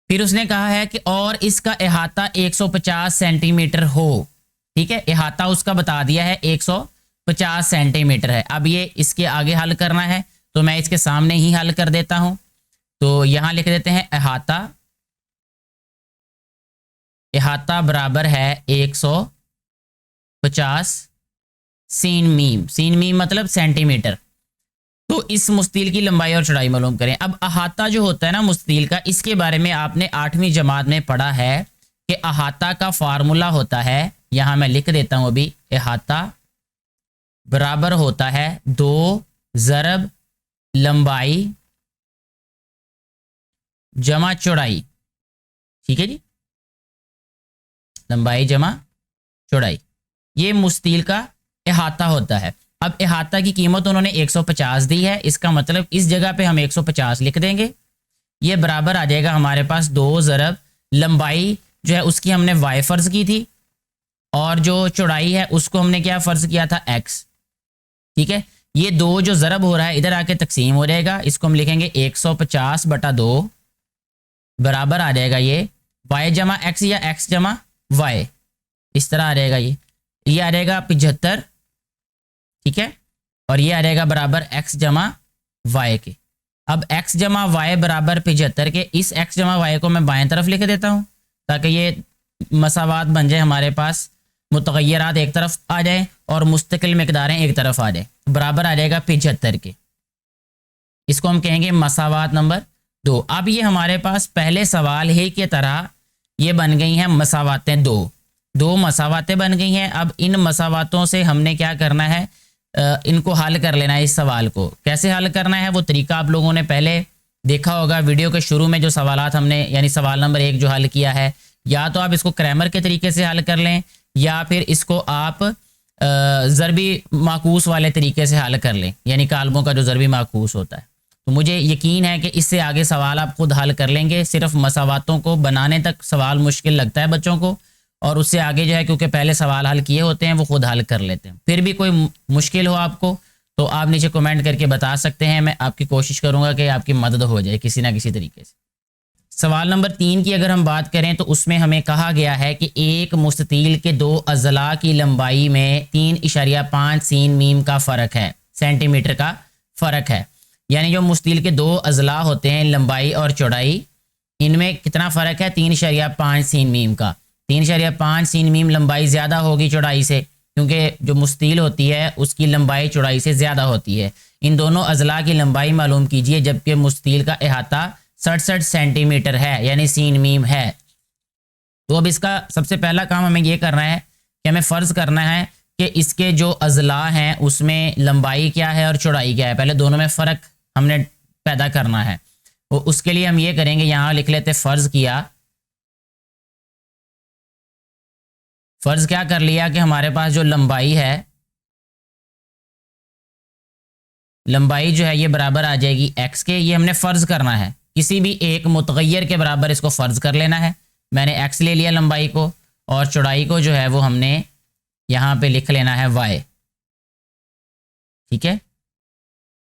फिर उसने कहा है कि और इसका अहाता 150 सेंटीमीटर हो। ठीक है, अहाता उसका बता दिया है 150 सेंटीमीटर है। अब ये इसके आगे हल करना है तो मैं इसके सामने ही हल कर देता हूं। तो यहां लिख देते हैं अहाता बराबर है 150 सीन मीम, सीन मीम मतलब सेंटीमीटर। तो इस मुस्तील की लंबाई और चौड़ाई मालूम करें। अब अहाता जो होता है ना मुस्तील का, इसके बारे में आपने 8वीं जमात में पढ़ा है कि अहाता का फार्मूला होता है, यहां मैं लिख देता हूं अभी, अहाता बराबर होता है 2 ज़रब लंबाई जमा चौड़ाई। ठीक है जी, लंबाई जमा चौड़ाई, ये मुस्तील का अहाता होता है। अब अहाता की कीमत उन्होंने 150 दी है, इसका मतलब इस जगह पे हम 150 लिख देंगे। ये बराबर आ जाएगा हमारे पास 2 ज़रब लंबाई जो है उसकी हमने y फ़र्ज़ की थी, और जो चौड़ाई है उसको हमने क्या फ़र्ज़ किया था, x। ठीक है, ये 2 जो ज़रब हो रहा है इधर आके तकसीम हो जाएगा, इसको हम लिखेंगे 150/2 बराबर आ जाएगा ये y जमा x या x जमा y, इस तरह आ जाएगा। ये आ जाएगा 75, ठीक है, और ये आ जाएगा बराबर x जमा y के। अब x जमा y बराबर 75 के, इस x जमा y को मैं बाएं तरफ लिख देता हूँ ताकि ये मसावात बन जाए, हमारे पास मुतगय्यरात एक तरफ आ जाए और मुस्तकिल मिकदारें एक तरफ आ जाए, बराबर आ जाएगा 75 के। इसको हम कहेंगे मसावात नंबर 2। अब ये हमारे पास पहले सवाल ही की तरह ये बन गई हैं मसावातें, दो मसावातें बन गई हैं। अब इन मसावातों से हमने क्या करना है, इनको हल कर लेना है। इस सवाल को कैसे हल करना है वो तरीका आप लोगों ने पहले देखा होगा, वीडियो के शुरू में जो सवालात हमने, यानी सवाल नंबर 1 जो हल किया है, या तो आप इसको क्रैमर के तरीके से हल कर लें या फिर इसको आप ज़रबी माकूस वाले तरीके से हल कर लें, यानी कालमों का जो ज़रबी माकूस होता है। तो मुझे यकीन है कि इससे आगे सवाल आप खुद हल कर लेंगे। सिर्फ मसावातों को बनाने तक सवाल मुश्किल लगता है बच्चों को, और उससे आगे जो है क्योंकि पहले सवाल हल किए होते हैं वो खुद हल कर लेते हैं। फिर भी कोई मुश्किल हो आपको तो आप नीचे कमेंट करके बता सकते हैं, मैं आपकी कोशिश करूंगा कि आपकी मदद हो जाए किसी ना किसी तरीके से। सवाल नंबर 3 की अगर हम बात करें तो उसमें हमें कहा गया है कि एक मुस्ततील के 2 अज़ला की लंबाई में 3.5 सीन मीम का फ़र्क है, सेंटीमीटर का फ़र्क है। यानी जो मुस्ततील के 2 अज़ला होते हैं लंबाई और चौड़ाई, इनमें कितना फ़र्क है, 3.5 सीन मीम का। 3.5 सीन मीम लंबाई ज़्यादा होगी चौड़ाई से, क्योंकि जो मुस्ततील होती है उसकी लंबाई चौड़ाई से ज़्यादा होती है। इन दोनों अज़ला की लंबाई मालूम कीजिए, जबकि मुस्ततील का अहाता 67 सेंटीमीटर है, यानी सीन मीम है। तो अब इसका सबसे पहला काम हमें ये करना है कि हमें फ़र्ज़ करना है कि इसके जो अज़ला हैं उसमें लंबाई क्या है और चौड़ाई क्या है, पहले दोनों में फ़र्क हमने पैदा करना है। तो उसके लिए हम ये करेंगे, यहाँ लिख लेते फ़र्ज़ किया, फ़र्ज़ क्या कर लिया कि हमारे पास जो लंबाई है, लंबाई जो है ये बराबर आ जाएगी x के। ये हमने फ़र्ज़ करना है, किसी भी एक मुतगय्यर के बराबर इसको फ़र्ज़ कर लेना है। मैंने x ले लिया लंबाई को, और चौड़ाई को जो है वो हमने यहाँ पे लिख लेना है y। ठीक है,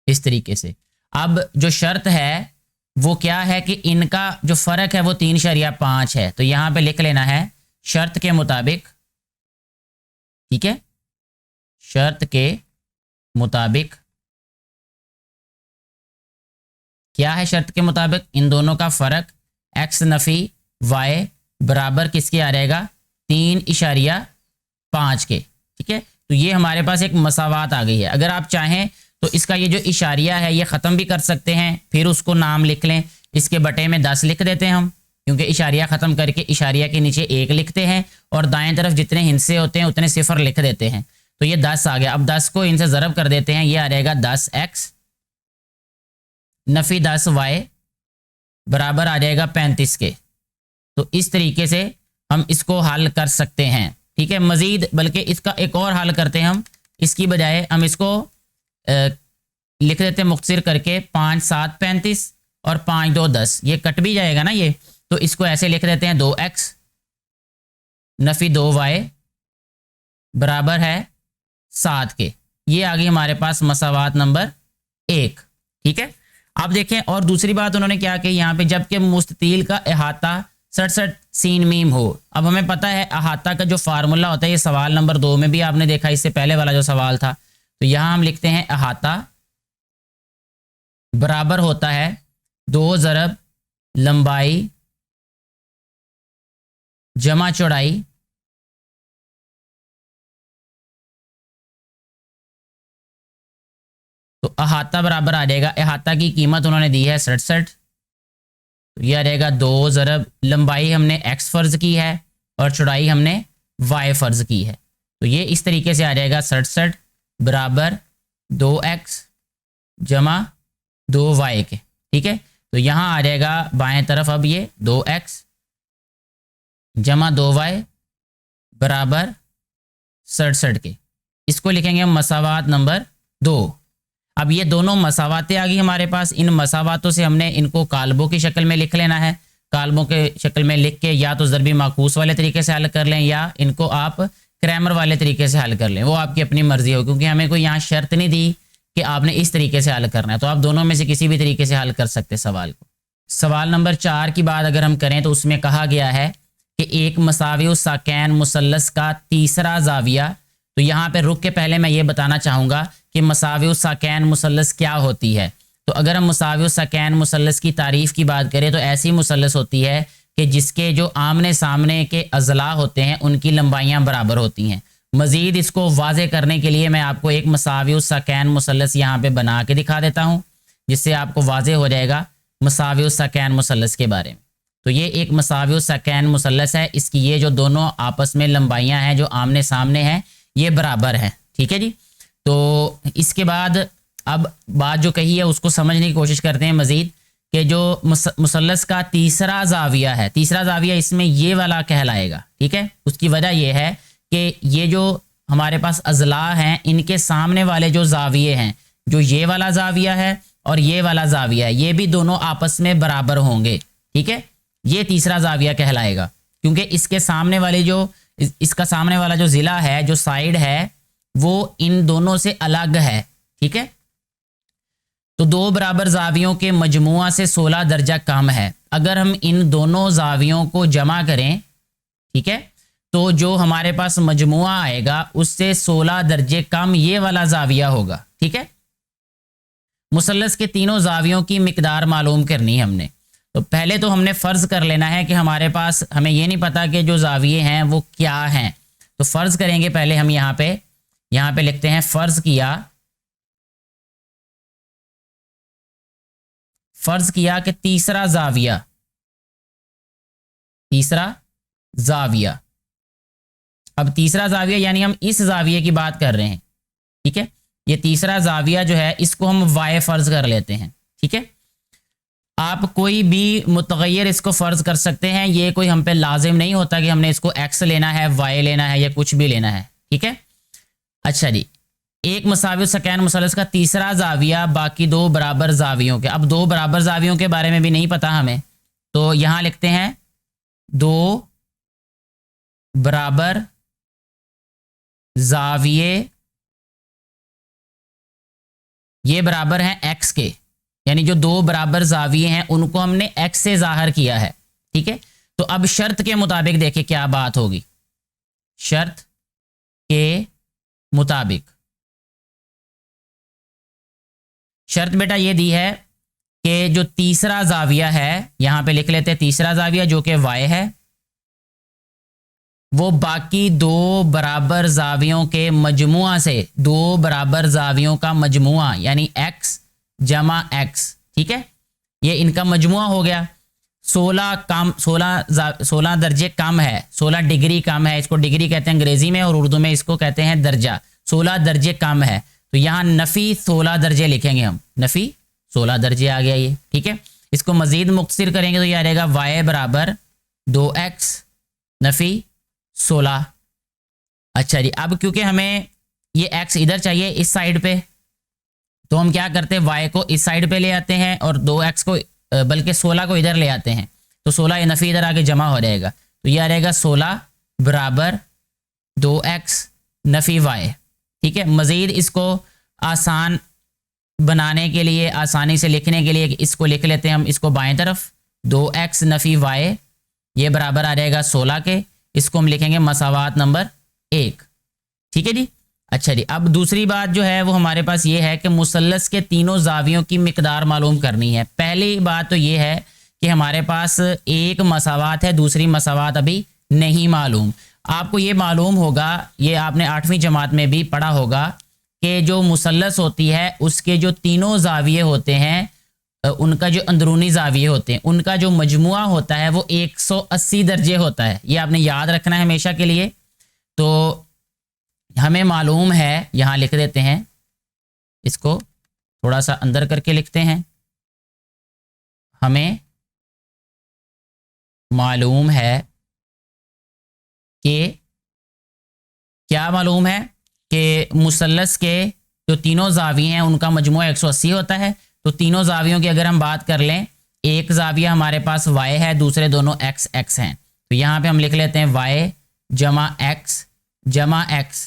इस तरीके से। अब जो शर्त है वो क्या है कि इनका जो फ़र्क है वो 3.5 है, तो यहाँ पे लिख लेना है शर्त के मुताबिक। ठीक है, शर्त के मुताबिक क्या है, शर्त के मुताबिक इन दोनों का फ़र्क x नफ़ी y बराबर किसके आ जाएगा, 3.5 के। ठीक है, तो ये हमारे पास एक मसावात आ गई है। अगर आप चाहें तो इसका ये जो इशारिया है ये ख़त्म भी कर सकते हैं, फिर उसको नाम लिख लें, इसके बटे में 10 लिख देते हैं हम, क्योंकि इशारिया ख़त्म करके इशारिया के नीचे 1 लिखते हैं और दाएं तरफ जितने हिस्से होते हैं उतने सिफर लिख देते हैं। तो ये 10 आ गया। अब 10 को इनसे ज़रब कर देते हैं, ये आ जाएगा 10x नफ़ी 10y बराबर आ जाएगा 35 के। तो इस तरीके से हम इसको हल कर सकते हैं। ठीक है, मज़ीद बल्कि इसका एक और हल करते हैं हम, इसकी बजाय हम इसको लिख देते हैं मुख्तसर करके, 5 7 35 और 5 2 10, ये कट भी जाएगा ना ये, तो इसको ऐसे लिख देते हैं 2x नफ़ी 2y बराबर है 7 के। ये आ गई हमारे पास मसावात नंबर 1। ठीक है, आप देखें, और दूसरी बात उन्होंने क्या कही यहाँ पे, जबकि मुस्ततील का अहाता 67 सीन मीम हो। अब हमें पता है अहाता का जो फार्मूला होता है, ये सवाल नंबर 2 में भी आपने देखा, इससे पहले वाला जो सवाल था। तो यहाँ हम लिखते हैं अहाता बराबर होता है 2 ज़रब लंबाई जमा चौड़ाई तो अहाता बराबर आ जाएगा, अहाता की कीमत उन्होंने दी है 67, तो यह आ जाएगा 2 ज़रब लंबाई हमने x फ़र्ज़ की है और चौड़ाई हमने y फ़र्ज़ की है। तो ये इस तरीके से आ जाएगा 67 बराबर 2x जमा 2y के। ठीक है, तो यहाँ आ जाएगा बाएं तरफ अब ये 2x जमा 2y बराबर 67 के। इसको लिखेंगे हम मसावात नंबर 2। अब ये दोनों मसावातें आ गई हमारे पास। इन मसावातों से हमने इनको कालबों की शक्ल में लिख लेना है। कालबों के शक्ल में लिख के या तो ज़रबी माकूस वाले तरीके से हल कर लें या इनको आप क्रैमर वाले तरीके से हल कर लें, वो आपकी अपनी मर्जी हो, क्योंकि हमें कोई यहाँ शर्त नहीं दी कि आपने इस तरीके से हल करना है। तो आप दोनों में से किसी भी तरीके से हल कर सकते सवाल को। सवाल नंबर 4 की बात अगर हम करें तो उसमें कहा गया है कि एक मसावी साकैन मुसल्लस का तीसरा जाविया। तो यहाँ पे रुक के पहले मैं ये बताना चाहूँगा कि मसावी साकैन मुसल्लस क्या होती है। तो अगर हम मसावी साकैन मुसल्लस की तारीफ़ की बात करें तो ऐसी मुसल्लस होती है कि जिसके जो आमने सामने के अज़ला होते हैं उनकी लंबाइयाँ बराबर होती हैं। मज़ीद इसको वाज़े करने के लिए मैं आपको एक मसावी साकैन मुसल्लस यहाँ पे बना के दिखा देता हूँ, जिससे आपको वाज़े हो जाएगा मसावी साकैन मुसल्लस के बारे में। तो ये एक मसावी साकैन मुसल्लस है, इसकी ये जो दोनों आपस में लंबाइयाँ हैं जो आमने सामने हैं ये बराबर हैं। ठीक है जी। तो इसके बाद अब बात जो कही है उसको समझने की कोशिश करते हैं मज़ीद कि जो मुसल्लस का तीसरा जाविया है, तीसरा जाविया इसमें ये वाला कहलाएगा। ठीक है, उसकी वजह यह है कि ये जो हमारे पास अज़ला हैं इनके सामने वाले जो जाविये हैं, जो ये वाला जाविया है और ये वाला जाविया है, ये भी दोनों आपस में बराबर होंगे। ठीक है, ये तीसरा जाविया कहलाएगा क्योंकि इसके सामने वाले जो इसका सामने वाला जो ज़िला है, जो साइड है, वो इन दोनों से अलग है। ठीक है, तो दो बराबर जावियों के मजमुआ से 16 दर्जा कम है। अगर हम इन दोनों जावियों को जमा करें, ठीक है, तो जो हमारे पास मजमुआ आएगा उससे 16 दर्जे कम ये वाला जाविया होगा। ठीक है, मुसल्लस के तीनों जावियों की मिकदार मालूम करनी है हमने। तो पहले तो हमने फ़र्ज़ कर लेना है कि हमारे पास, हमें ये नहीं पता कि जो जाविये हैं वो क्या हैं। तो फ़र्ज़ करेंगे पहले हम यहाँ पे लिखते हैं फ़र्ज़ किया कि तीसरा जाविया। अब तीसरा जाविया यानी हम इस जाविये की बात कर रहे हैं। ठीक है, ये तीसरा जाविया जो है इसको हम वाई फ़र्ज़ कर लेते हैं। ठीक है, आप कोई भी मुतग़य्यर इसको फ़र्ज़ कर सकते हैं, ये कोई हम पे लाजिम नहीं होता कि हमने इसको एक्स लेना है, वाई लेना है या कुछ भी लेना है। ठीक है, अच्छा जी, एक मसावी सकैन मुसल्लस का तीसरा जाविया बाकी दो बराबर जावियों के। अब दो बराबर जावियों के बारे में भी नहीं पता हमें, तो यहाँ लिखते हैं दो बराबर जाविये, ये बराबर हैं एक्स के, यानी जो दो बराबर जाविये हैं उनको हमने एक्स से ज़ाहिर किया है। ठीक है, तो अब शर्त के मुताबिक देखिए क्या बात होगी। शर्त के मुताबिक शर्त बेटा ये दी है कि जो तीसरा जाविया है, यहां पे लिख लेते हैं तीसरा जाविया जो कि वाई है, वो बाकी दो बराबर जावियों के मजमुआ से, दो बराबर जावियों का मजमुआ यानी x जमा x। ठीक है, ये इनका मजमुआ हो गया। 16 दर्जे कम है, 16 डिग्री कम है। इसको डिग्री कहते हैं अंग्रेजी में और उर्दू में इसको कहते हैं दर्जा। 16 दर्जे कम है, तो यहाँ नफ़ी 16 दर्जे लिखेंगे हम, नफ़ी 16 दर्जे आ गया ये। ठीक है, इसको मज़ीद मुख्तसर करेंगे तो ये आ जाएगा y बराबर 2x नफ़ी 16। अच्छा जी, अब क्योंकि हमें ये x इधर चाहिए इस साइड पे, तो हम क्या करते हैं, y को इस साइड पे ले आते हैं और 2x को, बल्कि 16 को इधर ले आते हैं। तो 16 ये नफ़ी इधर आके जमा हो जाएगा, तो ये आ जाएगा 16 बराबर 2x नफ़ी y। ठीक है, मज़ीद इसको आसान बनाने के लिए, आसानी से लिखने के लिए इसको लिख लेते हैं हम, इसको बाएं तरफ 2x नफ़ी y, ये बराबर आ जाएगा 16 के। इसको हम लिखेंगे मसावात नंबर 1। ठीक है जी। अच्छा जी, अब दूसरी बात जो है वो हमारे पास ये है कि मुसल्लस के तीनों जावियों की मिकदार मालूम करनी है। पहली बात तो ये है कि हमारे पास एक मसावात है, दूसरी मसावात अभी नहीं मालूम। आपको ये मालूम होगा, ये आपने 8वीं जमात में भी पढ़ा होगा के जो मुसल्लस होती है उसके जो तीनों जाविये होते हैं, उनका जो अंदरूनी जाविये होते हैं, उनका जो मजमुआ होता है वो 180 दर्जे होता है। ये आपने याद रखना है हमेशा के लिए। तो हमें मालूम है, यहाँ लिख देते हैं, इसको थोड़ा सा अंदर करके लिखते हैं। हमें मालूम है कि क्या मालूम है कि मुसल्लस के जो तीनों जाविये हैं उनका मजमुआ 180 होता है। तो तीनों जावियों की अगर हम बात कर लें, एक जाविया हमारे पास y है, दूसरे दोनों x हैं। तो यहाँ पे हम लिख लेते हैं y जमा x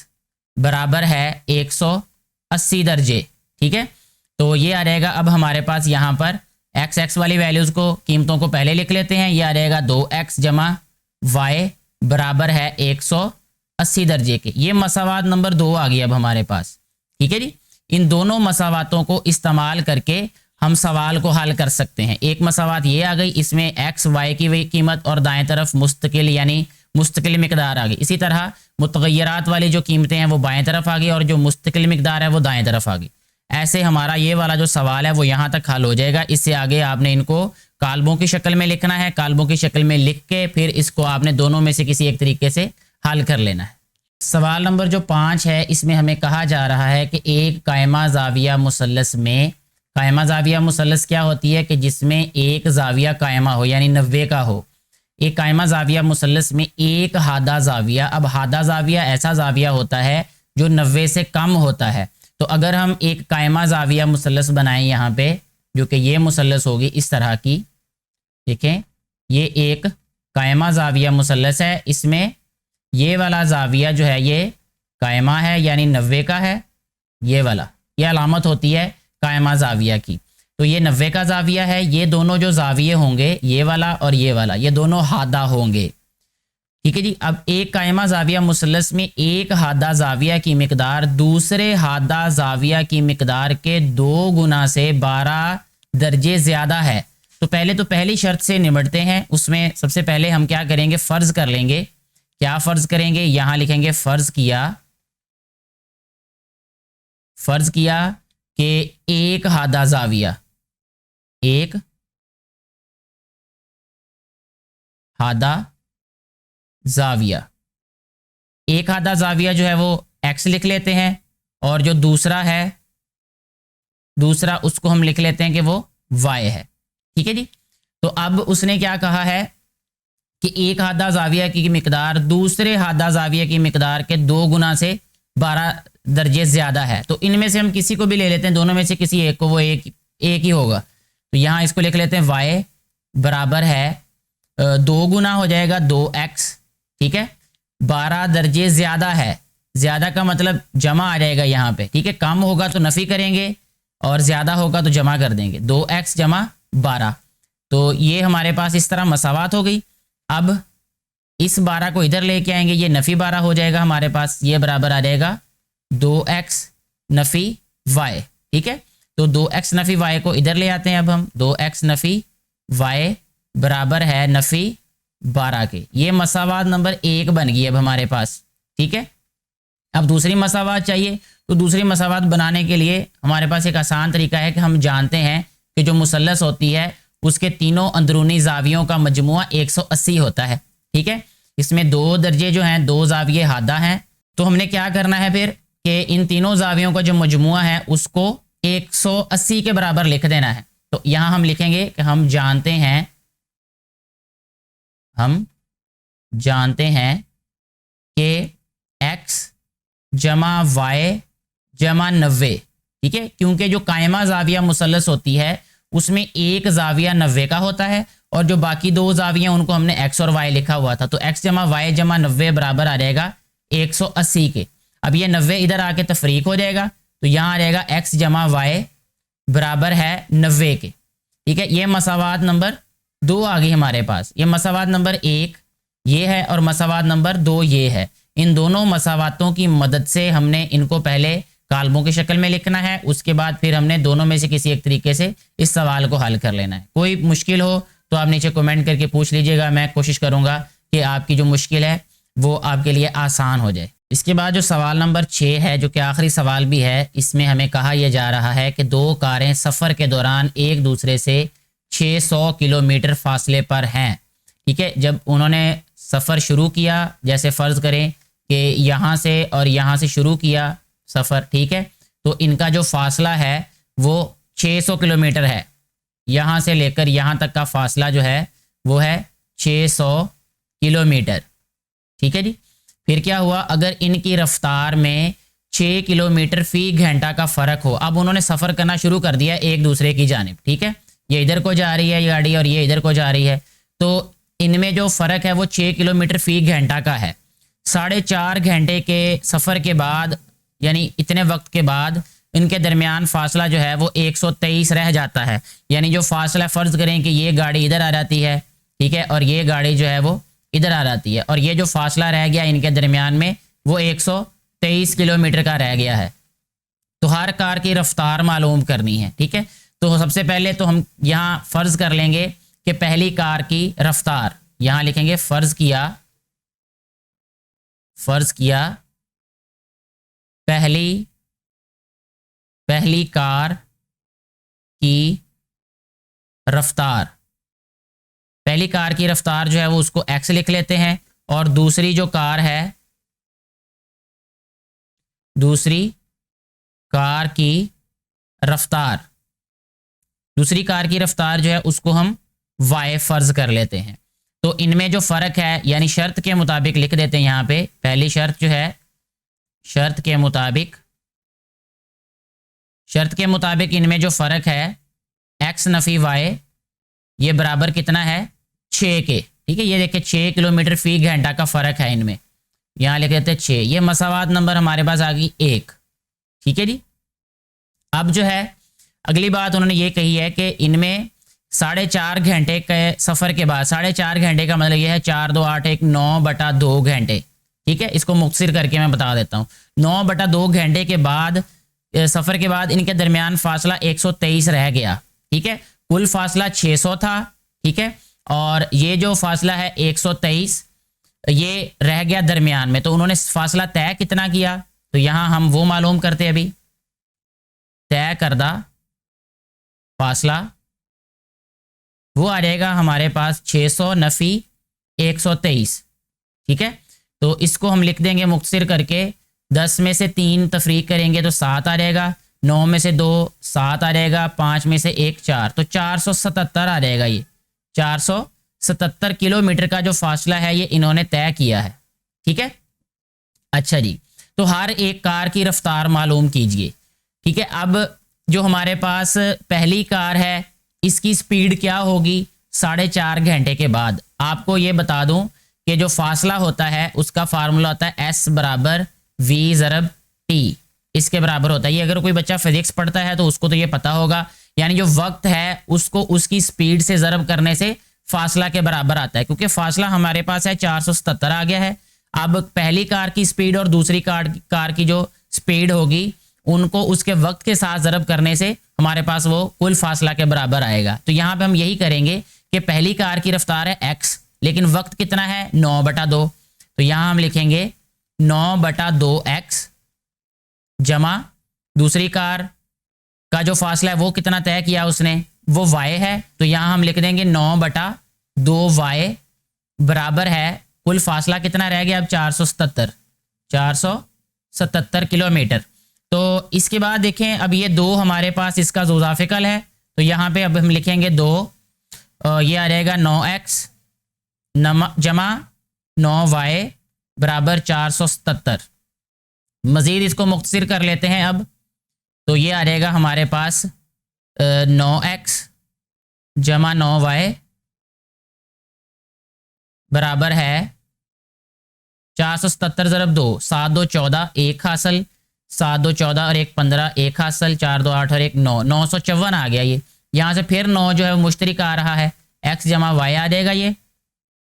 बराबर है 180 दर्जे। ठीक है, तो ये आ रहेगा। अब हमारे पास यहाँ पर x वाली वैल्यूज़ को, कीमतों को पहले लिख लेते हैं। ये आ रहेगा 2x जमा y बराबर है 180 दर्जे के। ये मसावात नंबर 2 आ गई अब हमारे पास। ठीक है जी, इन दोनों मसावातों को इस्तेमाल करके हम सवाल को हल कर सकते हैं। एक मसावात ये आ गई, इसमें x y की कीमत और दाएं तरफ मुस्तकिल यानी मुस्तकिल मिकदार आ गई। इसी तरह मुतगय्यरात वाली जो कीमतें हैं वो बाएं तरफ आ गई और जो मुस्तकिल मिकदार है वो दाएं तरफ आ गई। ऐसे हमारा ये वाला जो सवाल है वो यहाँ तक हल हो जाएगा। इससे आगे आपने इनको कालबों की शक्ल में लिखना है। कालबों की शक्ल में लिख के फिर इसको आपने दोनों में से किसी एक तरीके से हल कर लेना है। सवाल नंबर जो 5 है, इसमें हमें कहा जा रहा है कि एक कायमा जाविया मुसल्लस में, कायमा जाविया मुसल्लस क्या होती है कि जिसमें एक जाविया कायमा हो यानी 90 का हो। एक कायमा जाविया मुसल्लस में एक हादा जाविया, अब हादा जाविया ऐसा जाविया होता है जो 90 से कम होता है। तो अगर हम एक कायमा जाविया मुसल्लस बनाएं यहाँ पे, जो कि ये मुसल्लस होगी इस तरह की, देखें ये एक कायमा जाविया मुसल्लस है। इसमें ये वाला जाविया जो है ये कायमा है यानी 90 का है। ये वाला, ये अलामत होती है कायमा जाविया की। तो ये 90 का जाविया है। ये दोनों जो जाविये होंगे, ये वाला और ये वाला, ये दोनों हादा होंगे। ठीक है जी। अब एक कायमा जाविया मुसल्लस में एक हादा जाविया की मिकदार दूसरे हादा जाविया की मिकदार के 2 गुना से 12 दर्जे ज़्यादा है। तो पहली शर्त से निपटते हैं। उसमें सबसे पहले हम क्या करेंगे, फ़र्ज़ कर लेंगे। क्या फ़र्ज़ करेंगे, यहाँ लिखेंगे फ़र्ज़ किया कि एक हादा जाविया, एक हादा जाविया, एक हादा जाविया जो है वो x लिख लेते हैं और जो दूसरा है, दूसरा उसको हम लिख लेते हैं कि वो y है। ठीक है जी। तो अब उसने क्या कहा है कि एक हादा जाविया की मिकदार दूसरे हादा जाविया की मिकदार के 2 गुना से 12 दर्जे ज़्यादा है। तो इनमें से हम किसी को भी ले लेते हैं, दोनों में से किसी एक को, वो एक ही होगा। तो यहाँ इसको लिख लेते हैं y बराबर है 2 गुना हो जाएगा 2x। ठीक है, 12 दर्जे ज़्यादा है। ज़्यादा का मतलब जमा आ जाएगा यहाँ पे। ठीक है, कम होगा तो नफ़ी करेंगे और ज़्यादा होगा तो जमा कर देंगे। 2x जमा 12। तो ये हमारे पास इस तरह मसावात हो गई। अब इस 12 को इधर लेके आएंगे, ये नफ़ी 12 हो जाएगा हमारे पास। ये बराबर आ जाएगा 2x नफ़ी y। ठीक है, तो 2x नफ़ी y को इधर ले आते हैं। अब हम 2x नफ़ी y बराबर है नफ़ी 12 के। ये मसावात नंबर 1 बन गई अब हमारे पास। ठीक है, अब दूसरी मसावात चाहिए। तो दूसरी मसावात बनाने के लिए हमारे पास एक आसान तरीका है कि हम जानते हैं कि जो मुसल्लस होती है उसके तीनों अंदरूनी जावियों का मजमुआ 180 होता है। ठीक है, इसमें 2 दर्जे जो हैं, 2 जाविये हादा हैं। तो हमने क्या करना है फिर कि इन तीनों जावियों का जो मजमुआ है उसको 180 के बराबर लिख देना है। तो यहाँ हम लिखेंगे कि हम जानते हैं कि x जमा y जमा 90। ठीक है, क्योंकि जो कायमा जाविया मुसल्लस होती है उसमें एक जाविया 90 का होता है और जो बाकी 2 जाविया उनको हमने x और y लिखा हुआ था। तो x जमा y जमा 90 बराबर आ जाएगा 180 के। अब ये 90 इधर आके तफरीक हो जाएगा, तो यहाँ आ जाएगा x जमा y बराबर है 90 के। ठीक है, ये मसावात नंबर 2 आ गई हमारे पास। ये मसावात नंबर 1 ये है और मसावात नंबर 2 ये है। इन दोनों मसावातों की मदद से हमने इनको पहले कालमों की शक्ल में लिखना है, उसके बाद फिर हमने दोनों में से किसी एक तरीके से इस सवाल को हल कर लेना है। कोई मुश्किल हो तो आप नीचे कमेंट करके पूछ लीजिएगा। मैं कोशिश करूँगा कि आपकी जो मुश्किल है वो आपके लिए आसान हो जाए। इसके बाद जो सवाल नंबर 6 है, जो कि आखिरी सवाल भी है, इसमें हमें कहा यह जा रहा है कि दो कारें सफ़र के दौरान एक दूसरे से 600 किलोमीटर फासले पर हैं। ठीक है, जब उन्होंने सफ़र शुरू किया, जैसे फ़र्ज़ करें कि यहाँ से और यहाँ से शुरू किया सफ़र, ठीक है, तो इनका जो फासला है वो 600 किलोमीटर है। यहाँ से लेकर यहाँ तक का फासला जो है वो है 600 किलोमीटर। ठीक है जी। फिर क्या हुआ, अगर इनकी रफ्तार में 6 किलोमीटर फी घंटा का फ़र्क हो। अब उन्होंने सफ़र करना शुरू कर दिया एक दूसरे की जानिब। ठीक है, ये इधर को जा रही है ये गाड़ी और ये इधर को जा रही है, तो इनमें जो फ़र्क है वो 6 किलोमीटर फी घंटा का है। 4.5 घंटे के सफ़र के बाद, यानी इतने वक्त के बाद, इनके दरमियान फासला जो है वो 123 रह जाता है। यानी जो फासला, फ़र्ज़ करें कि ये गाड़ी इधर आ जाती है, ठीक है, और ये गाड़ी जो है वो इधर आ जाती है, और ये जो फासला रह गया इनके दरमियान में वो 123 किलोमीटर का रह गया है। तो हर कार की रफ्तार मालूम करनी है। ठीक है, तो सबसे पहले तो हम यहाँ फ़र्ज़ कर लेंगे कि पहली कार की रफ्तार, यहाँ लिखेंगे फ़र्ज़ किया पहली कार की रफ्तार, पहली कार की रफ्तार जो है वो उसको x लिख लेते हैं, और दूसरी जो कार है, दूसरी कार की रफ्तार जो है उसको हम y फ़र्ज़ कर लेते हैं। तो इनमें जो फ़र्क है, यानी शर्त के मुताबिक लिख देते हैं यहाँ पे, पहली शर्त जो है, शर्त के मुताबिक इनमें जो फ़र्क है x नफ़ी y, ये बराबर कितना है 6 के। ठीक है, ये देखिए 6 किलोमीटर फी घंटा का फ़र्क है इनमें, यहाँ लिख देते हैं 6। ये मसावात नंबर हमारे पास आ गई 1। ठीक है जी। अब जो है अगली बात उन्होंने ये कही है कि इनमें 4.5 घंटे के सफ़र के बाद, 4.5 घंटे का मतलब ये है 4 2 8 1 9/2 घंटे। ठीक है, इसको मुख्तसर करके मैं बता देता हूँ। 9/2 घंटे के बाद, सफ़र के बाद इनके दरमियान फासला 123 रह गया। ठीक है, कुल फासला 600 था। ठीक है, और ये जो फासला है 123 ये रह गया दरमियान में, तो उन्होंने फासला तय कितना किया, तो यहाँ हम वो मालूम करते हैं। अभी तय करदा फासला वो आ जाएगा हमारे पास 600 नफ़ी 123। ठीक है, तो इसको हम लिख देंगे मुख्तसर करके, 10 में से 3 तफरीक करेंगे तो 7 आ जाएगा, 9 में से 2 7 आ जाएगा, 5 में से 1 4, तो 477 आ जाएगा। ये 477 किलोमीटर का जो फासला है ये इन्होंने तय किया है। ठीक है, अच्छा जी, तो हर एक कार की रफ्तार मालूम कीजिए। ठीक है, अब जो हमारे पास पहली कार है इसकी स्पीड क्या होगी 4.5 घंटे के बाद। आपको ये बता दूं कि जो फासला होता है उसका फार्मूला होता है S बराबर V ज़रब T, इसके बराबर होता है। ये अगर कोई बच्चा फिजिक्स पढ़ता है तो उसको तो ये पता होगा, यानी जो वक्त है उसको उसकी स्पीड से ज़रब करने से फासला के बराबर आता है, क्योंकि फासला हमारे पास है 477 आ गया है। अब पहली कार की स्पीड और दूसरी कार की जो स्पीड होगी उनको उसके वक्त के साथ ज़रब करने से हमारे पास वो कुल फासला के बराबर आएगा। तो यहाँ पे हम यही करेंगे कि पहली कार की रफ्तार है x, लेकिन वक्त कितना है 9/2, तो यहाँ हम लिखेंगे 9/2x जमा दूसरी कार का जो फासला है वो कितना तय किया उसने, वो y है, तो यहाँ हम लिख देंगे 9/2y बराबर है, कुल फासला कितना रह गया अब 477 किलोमीटर। तो इसके बाद देखें, अब ये 2 हमारे पास इसका ज़ोज़ाफ़िकल है, तो यहाँ पे अब हम लिखेंगे 2, ये आ जाएगा 9x जमा 9y बराबर 477। मज़ीद इसको मुख्तसर कर लेते हैं अब, तो ये आ जाएगा हमारे पास 9x जमा 9y बराबर है 477 ज़रब 2, 7 2 14 1 हासिल, 7 2 14 और 1 15 1 हासिल, 4 2 8 और 1 9, 954 आ गया। ये यहाँ से फिर 9 जो है वो मुश्तरिक आ रहा है, x जमा y आ जाएगा, ये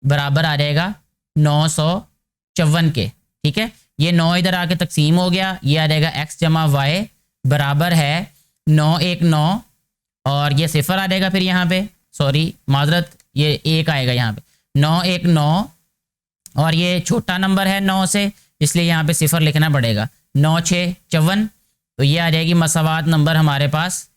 बराबर आ जाएगा 954 के। ठीक है, ये 9 इधर आके तकसीम हो गया, ये आ जाएगा x जमा y बराबर है 9 1 9, और ये 0 आ जाएगा फिर यहाँ पे, सॉरी माजरत, ये 1 आएगा यहाँ पे, 9 1 9, और ये छोटा नंबर है 9 से, इसलिए यहाँ पे सिफर लिखना पड़ेगा। 9 6 54, तो ये आ जाएगी मसावात नंबर हमारे पास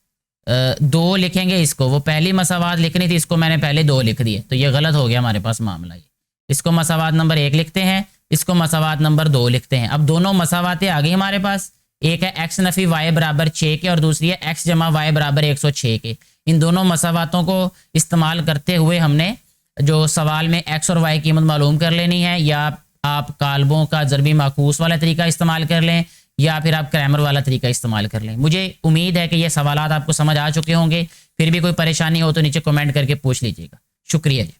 2 लिखेंगे इसको, वो पहली मसावात लिखनी थी, इसको मैंने पहले 2 लिख दिए, तो ये गलत हो गया हमारे पास मामला। ये इसको मसावात नंबर 1 लिखते हैं, इसको मसावात नंबर 2 लिखते हैं। अब दोनों मसावातें आ गई हमारे पास, एक है x नफी y बराबर 6 के और दूसरी है x जमा y बराबर 106 के। इन दोनों मसावातों को इस्तेमाल करते हुए हमने जो सवाल में x और y की कीमत मालूम कर लेनी है, या आप कालबों का ज़रबी माकूस वाला तरीका इस्तेमाल कर लें या फिर आप क्रैमर वाला तरीका इस्तेमाल कर लें। मुझे उम्मीद है कि ये सवालात आपको समझ आ चुके होंगे। फिर भी कोई परेशानी हो तो नीचे कमेंट करके पूछ लीजिएगा। शुक्रिया जी।